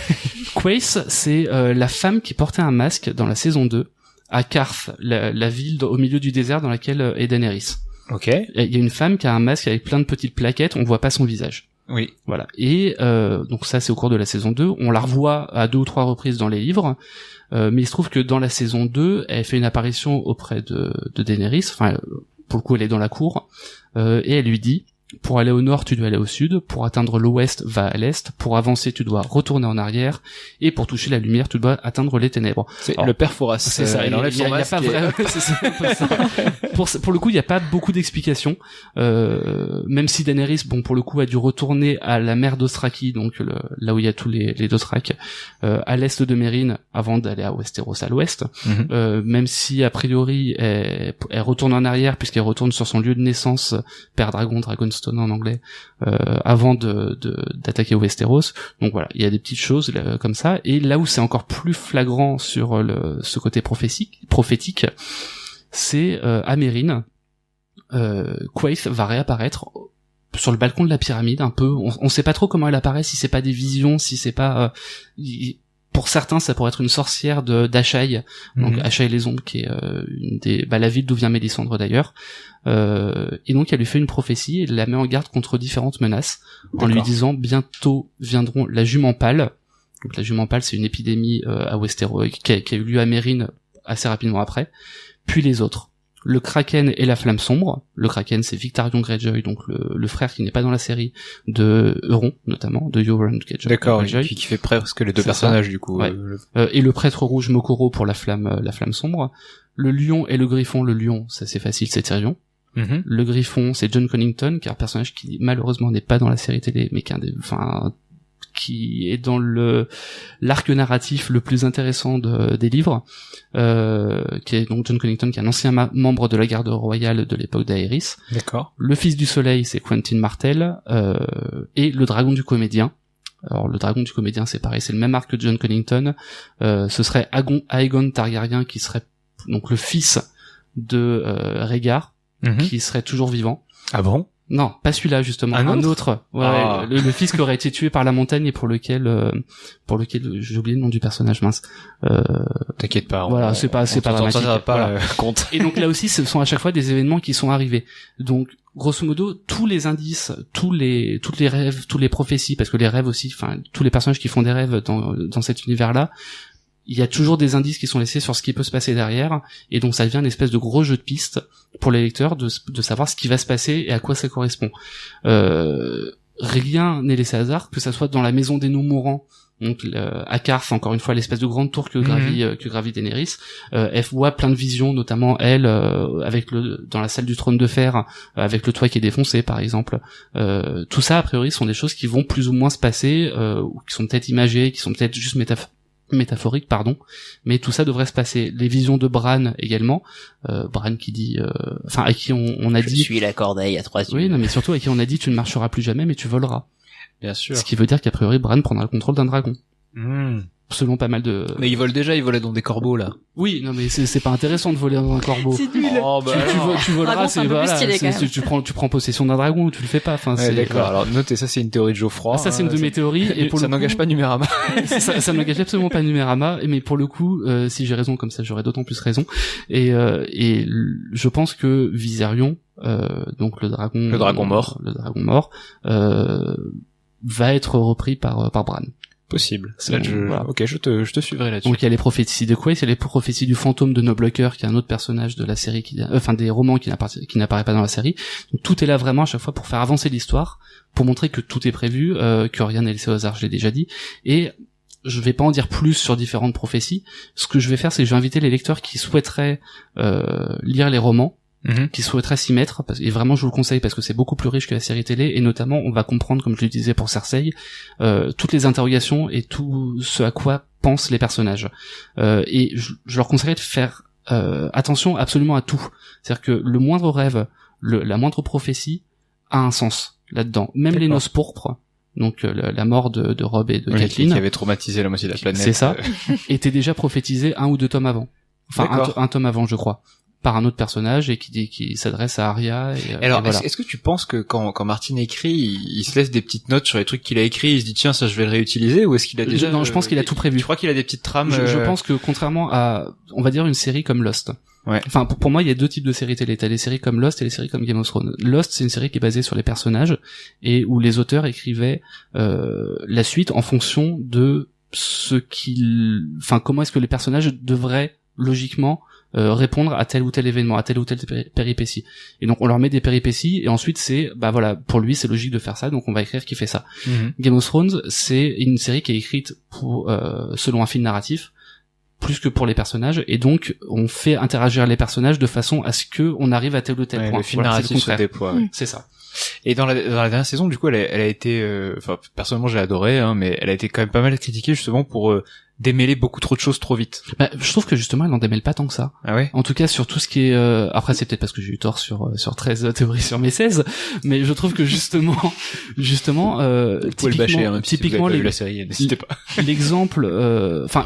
Quaithe, c'est la femme qui portait un masque dans la saison 2 à Qarth, la ville au milieu du désert dans laquelle est Daenerys. Ok. Il y a une femme qui a un masque avec plein de petites plaquettes, on voit pas son visage. Oui. Voilà. Et donc ça, c'est au cours de la saison 2. On la revoit à 2 ou 3 reprises dans les livres. Mais il se trouve que dans la saison 2, elle fait une apparition auprès de Daenerys, enfin, pour le coup, elle est dans la cour, et elle lui dit, pour aller au nord, tu dois aller au sud, pour atteindre l'ouest, va à l'est, pour avancer, tu dois retourner en arrière, et pour toucher la lumière, tu dois atteindre les ténèbres. Alors, le père Fouras. C'est ça, il enlève son masque. Pour le coup, il n'y a pas beaucoup d'explications, même si Daenerys, bon, pour le coup, a dû retourner à la mer d'Ostraki, donc là où il y a tous les Dothraki, à l'est de Meereen, avant d'aller à Westeros à l'ouest, même si, a priori, elle retourne en arrière, puisqu'elle retourne sur son lieu de naissance, Père Dragon, Dragonstone en anglais, avant d'attaquer Westeros. Donc voilà, il y a des petites choses comme ça. Et là où c'est encore plus flagrant sur ce côté prophétique, c'est à Meereen, Quaithe va réapparaître sur le balcon de la pyramide, un peu. On sait pas trop comment elle apparaît, si c'est pas des visions, si c'est pas... pour certains, ça pourrait être une sorcière d'Ashaï, donc Ashaï les Ombres, qui est la ville d'où vient Mélisandre d'ailleurs. Et donc elle lui fait une prophétie et la met en garde contre différentes menaces, en lui disant bientôt viendront la jument pâle. Donc la jument pâle, c'est une épidémie à Westeros qui a eu lieu à Meereen assez rapidement après. Puis les autres. Le Kraken et la Flamme Sombre. Le Kraken, c'est Victarion Greyjoy, donc le frère qui n'est pas dans la série de Euron, notamment, de Euron Greyjoy. D'accord, qui fait presque les deux personnages, du coup. Ouais. Et le Prêtre Rouge Mokoro pour la Flamme Sombre. Le Lion et le Griffon. Le Lion, ça c'est facile, c'est Tyrion. Le Griffon, c'est John Connington, qui est un personnage qui malheureusement n'est pas dans la série télé, mais qui est dans l'arc narratif le plus intéressant des livres, qui est donc John Connington, qui est un ancien membre de la garde royale de l'époque d'Aerys. D'accord. Le Fils du Soleil, c'est Quentin Martell, et le Dragon du Comédien. Alors le Dragon du Comédien, c'est pareil, c'est le même arc que John Connington. Ce serait Aegon Targaryen, qui serait donc le fils de Rhaegar, qui serait toujours vivant. Ah bon? Non, pas celui-là justement, un autre. Ouais, le fils qui aurait été tué par la montagne et pour lequel j'ai oublié le nom du personnage, mince. T'inquiète pas. Voilà, c'est pas dramatique. Ça va pas voilà. compte. Et donc là aussi, ce sont à chaque fois des événements qui sont arrivés. Donc grosso modo, tous les indices, toutes les rêves, toutes les prophéties, parce que les rêves aussi, enfin tous les personnages qui font des rêves dans cet univers-là, il y a toujours des indices qui sont laissés sur ce qui peut se passer derrière, et donc ça devient une espèce de gros jeu de pistes pour les lecteurs de savoir ce qui va se passer et à quoi ça correspond. Rien n'est laissé hasard, que ça soit dans la maison des non-mourants, donc à Karth, encore une fois l'espèce de grande tour que gravit Daenerys. Elle voit plein de visions, notamment elle avec dans la salle du trône de fer, avec le toit qui est défoncé par exemple. Tout ça a priori sont des choses qui vont plus ou moins se passer, ou qui sont peut-être imagées, qui sont peut-être juste métaphorique, mais tout ça devrait se passer. Les visions de Bran également, Bran qui dit, enfin à qui on a dit, je suis la corbeille à 3 yeux. Oui, non, mais surtout à qui on a dit tu ne marcheras plus jamais, mais tu voleras. Bien sûr. Ce qui veut dire qu'a priori Bran prendra le contrôle d'un dragon. Selon pas mal de... Mais il volait dans des corbeaux, là. Oui, non, mais c'est pas intéressant de voler dans un corbeau. C'est nul. Oh, bah tu voleras, c'est voilà, stylé, tu prends possession d'un dragon ou tu le fais pas, enfin, c'est... D'accord, alors notez, ça c'est une théorie de Geoffroy. Ça c'est une de mes théories, et pour ça n'engage pas Numérama. ça n'engage absolument pas Numérama, mais pour le coup, si j'ai raison comme ça, j'aurais d'autant plus raison. Et je pense que Viserion, donc le dragon mort, va être repris par Bran. Possible. Voilà. Ok, je te suivrai là-dessus. Donc il y a les prophéties de Quaithe, il y a les prophéties du fantôme de Nobleker, qui est un autre personnage de la série, des romans qui n'apparaît pas dans la série. Donc tout est là vraiment à chaque fois pour faire avancer l'histoire, pour montrer que tout est prévu, que rien n'est laissé au hasard, je l'ai déjà dit. Et je vais pas en dire plus sur différentes prophéties. Ce que je vais faire, c'est que je vais inviter les lecteurs qui souhaiteraient lire les romans, qui souhaiteraient s'y mettre, et vraiment je vous le conseille parce que c'est beaucoup plus riche que la série télé, et notamment on va comprendre, comme je le disais pour Cersei, toutes les interrogations et tout ce à quoi pensent les personnages. Et je leur conseillerais de faire attention absolument à tout. C'est-à-dire que le moindre rêve, la moindre prophétie a un sens là-dedans. Même les noces pourpres, donc la mort de Robb et de Catelyn, qui avait traumatisé la moitié de la planète, c'est ça, était déjà prophétisé 1 ou 2 tomes avant. Enfin un tome avant, je crois, par un autre personnage, et qui s'adresse à Arya. Et alors, voilà. est-ce que tu penses que quand Martin écrit, il se laisse des petites notes sur les trucs qu'il a écrits, il se dit tiens, ça je vais le réutiliser, ou est-ce qu'il a déjà... Non, je pense qu'il a tout prévu. Je crois qu'il a des petites trames. Je pense que contrairement à, on va dire, une série comme Lost. Ouais. Enfin, pour moi, il y a 2 types de séries télé. T'as les séries comme Lost et les séries comme Game of Thrones. Lost, c'est une série qui est basée sur les personnages, et où les auteurs écrivaient la suite en fonction de comment est-ce que les personnages devraient logiquement répondre à tel ou tel événement, à telle ou telle péripétie. Et donc on leur met des péripéties, et ensuite c'est, pour lui c'est logique de faire ça, donc on va écrire qui fait ça. Game of Thrones, c'est une série qui est écrite pour selon un fil narratif, plus que pour les personnages, et donc on fait interagir les personnages de façon à ce que on arrive à tel ou tel point. Le fil narratif se déploie. C'est ça. Et dans la dernière saison, du coup, elle a été, personnellement, j'ai adoré, mais elle a été quand même pas mal critiquée justement pour démêler beaucoup trop de choses trop vite. Je trouve que justement, elle n'en démêle pas tant que ça. Ah ouais. En tout cas, sur tout ce qui est, après, c'est peut-être parce que j'ai eu tort sur 13 théories sur mes 16, mais je trouve que justement, typiquement, typiquement, la série, n'hésitez pas. L'exemple,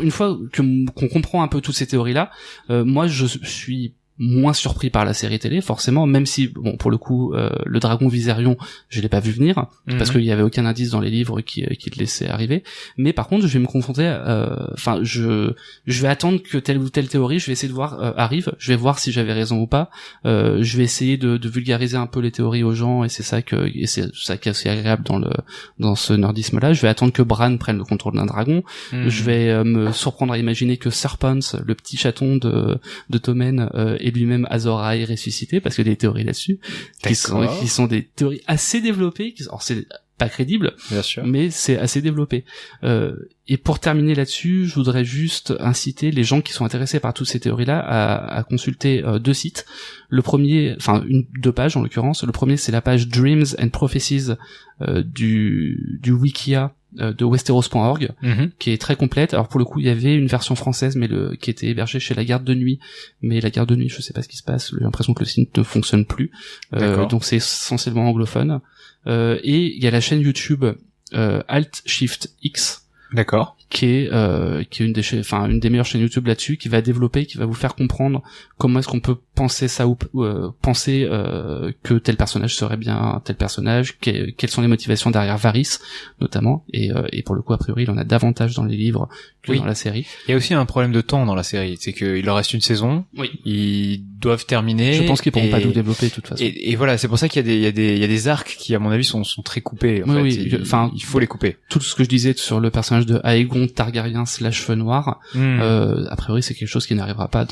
une fois qu'on comprend un peu toutes ces théories-là, moi, je suis moins surpris par la série télé, forcément, même si, pour le coup, le dragon Viserion, je l'ai pas vu venir, parce qu'il y avait aucun indice dans les livres qui le laissait arriver, mais par contre, je vais me confronter, je vais attendre que telle ou telle théorie, je vais essayer de voir, arrive, je vais voir si j'avais raison ou pas, je vais essayer de vulgariser un peu les théories aux gens, et c'est ça qui est assez agréable dans ce nerdisme-là. Je vais attendre que Bran prenne le contrôle d'un dragon, je vais me surprendre à imaginer que Serpens, le petit chaton de Tommen, et lui-même Azor Ahai ressuscité, parce qu'il y a des théories là-dessus qui sont des théories assez développées, alors c'est pas crédible, bien sûr, mais c'est assez développé. Et pour terminer là-dessus, je voudrais juste inciter les gens qui sont intéressés par toutes ces théories-là à consulter 2 sites. Le premier, 2 pages en l'occurrence. Le premier, c'est la page Dreams and Prophecies du Wikia de Westeros.org, qui est très complète. Alors pour le coup, il y avait une version française, mais qui était hébergée chez la Garde de Nuit. Mais la Garde de Nuit, je sais pas ce qui se passe. J'ai l'impression que le site ne fonctionne plus. Donc c'est essentiellement anglophone. Et il y a la chaîne YouTube Alt Shift X, D'accord. qui est une des meilleures chaînes YouTube là-dessus, qui va développer, qui va vous faire comprendre comment est-ce qu'on peut penser ça ou penser que tel personnage serait bien un tel personnage, quelles sont les motivations derrière Varys notamment, et pour le coup a priori il en a davantage dans les livres que dans la série. Il y a aussi un problème de temps dans la série, c'est qu'il leur reste une saison, ils doivent terminer. Je pense qu'ils pourront pas tout développer de toute façon. Et voilà, c'est pour ça qu'il y a des arcs qui à mon avis sont très coupés. Il faut les couper. Tout ce que je disais sur le personnage de Aegon Targaryen / Feu Noir, a priori c'est quelque chose qui n'arrivera pas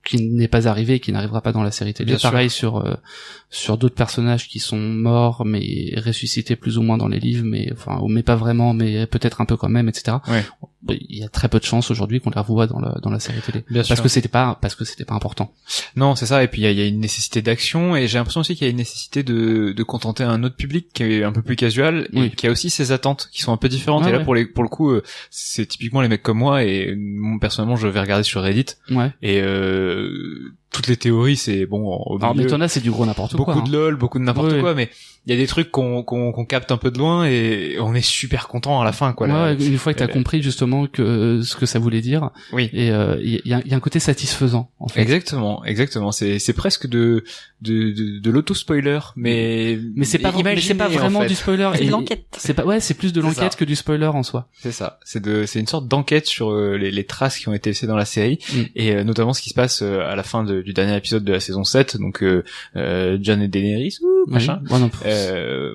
qui n'est pas arrivé et qui n'arrivera pas dans la série télé. Pareil sur d'autres personnages qui sont morts mais ressuscités plus ou moins dans les livres, mais pas vraiment, mais peut-être un peu quand même, etc. Ouais. Il y a très peu de chances aujourd'hui qu'on les revoie dans la série télé. Parce que c'était pas important. Non, c'est ça. Et puis il y a une nécessité d'action, et j'ai l'impression aussi qu'il y a une nécessité de contenter un autre public qui est un peu plus casual et qui a aussi ses attentes qui sont un peu différentes. Et là pour le coup, c'est typiquement les mecs comme moi, et moi personnellement je vais regarder sur Reddit. Et toutes les théories, c'est bon. Alors mais t'en as, c'est du gros n'importe quoi. Beaucoup de lol, beaucoup de n'importe quoi, mais il y a des trucs qu'on capte un peu de loin et on est super content à la fin, quoi. Une fois que t'as compris justement que ce que ça voulait dire. Oui. Et il y a un côté satisfaisant en fait. Exactement. C'est presque de l'auto-spoiler, mais c'est pas vraiment du spoiler. C'est de l'enquête. C'est plus de l'enquête que du spoiler en soi. C'est ça. C'est une sorte d'enquête sur les traces qui ont été laissées dans la série, et notamment ce qui se passe à la fin du dernier épisode de la saison 7, donc Jon et Daenerys, machin.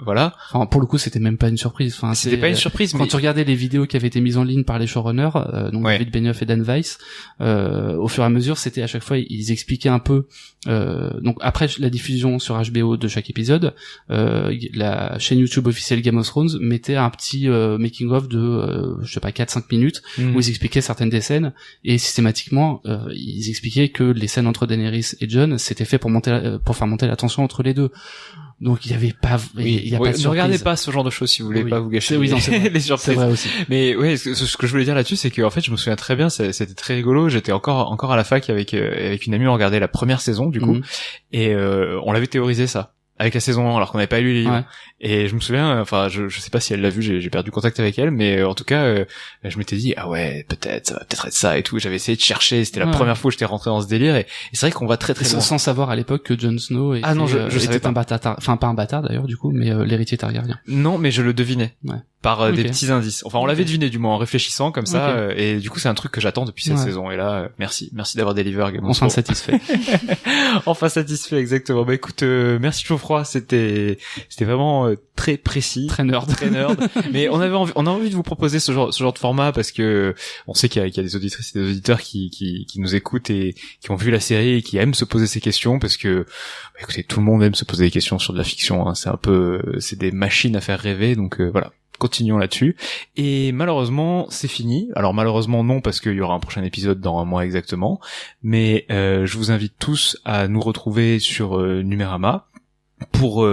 Voilà. Enfin, pour le coup, c'était même pas une surprise. Enfin, c'était pas une surprise, quand tu regardais les vidéos qui avaient été mises en ligne par les showrunners, donc David Benioff et Dan Weiss, au fur et à mesure, c'était à chaque fois, ils expliquaient un peu, donc après la diffusion sur HBO de chaque épisode, la chaîne YouTube officielle Game of Thrones mettait un petit making of de 4-5 minutes où ils expliquaient certaines des scènes, et systématiquement ils expliquaient que les scènes entre Daenerys et Jon, c'était fait pour faire monter la tension entre les deux. Donc il y avait pas, il y a pas de surprise. Ne regardez pas ce genre de choses si vous voulez pas vous gâcher les surprises. C'est vrai aussi. Mais ce que je voulais dire là-dessus, c'est que en fait je me souviens très bien, c'était très rigolo. J'étais encore à la fac avec une amie, on regardait la première saison du coup, et on l'avait théorisé ça avec la saison 1 alors qu'on n'avait pas lu les livres. Et je me souviens, enfin je sais pas si elle l'a vu, j'ai perdu contact avec elle, mais en tout cas je m'étais dit ah ouais, peut-être ça va peut-être être ça et tout. J'avais essayé de chercher, c'était la première fois où j'étais rentré dans ce délire, et c'est vrai qu'on va très très loin. Sans savoir à l'époque que Jon Snow était, je savais pas. Un bâtard, enfin pas un bâtard d'ailleurs du coup, mais l'héritier Targaryen. Non, mais je le devinais. Par des petits indices. Enfin, on l'avait deviné du moins en réfléchissant comme ça, et du coup c'est un truc que j'attends depuis cette saison. Et là, merci d'avoir délivré Game of Thrones. Enfin satisfait. Enfin satisfait, exactement. Bah écoute, merci Geoffroy, c'était vraiment très précis, très nerd. Mais on a envie de vous proposer ce genre de format parce que on sait qu'il y a des auditrices et des auditeurs qui nous écoutent et qui ont vu la série et qui aiment se poser ces questions, parce que écoutez, tout le monde aime se poser des questions sur de la fiction, hein. C'est des machines à faire rêver, donc voilà. Continuons là-dessus. Et malheureusement, c'est fini. Alors malheureusement non, parce qu'il y aura un prochain épisode dans un mois exactement. Mais je vous invite tous à nous retrouver sur Numérama pour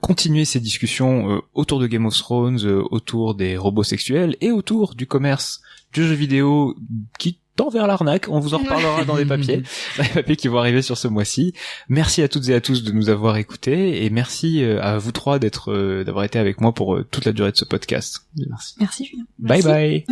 continuer ces discussions autour de Game of Thrones, autour des robots sexuels et autour du commerce du jeu vidéo qui tend vers l'arnaque. On vous en reparlera dans des papiers qui vont arriver sur ce mois-ci. Merci à toutes et à tous de nous avoir écoutés, et merci à vous trois d'avoir été avec moi pour toute la durée de ce podcast. Merci. Merci Julien. Bye bye.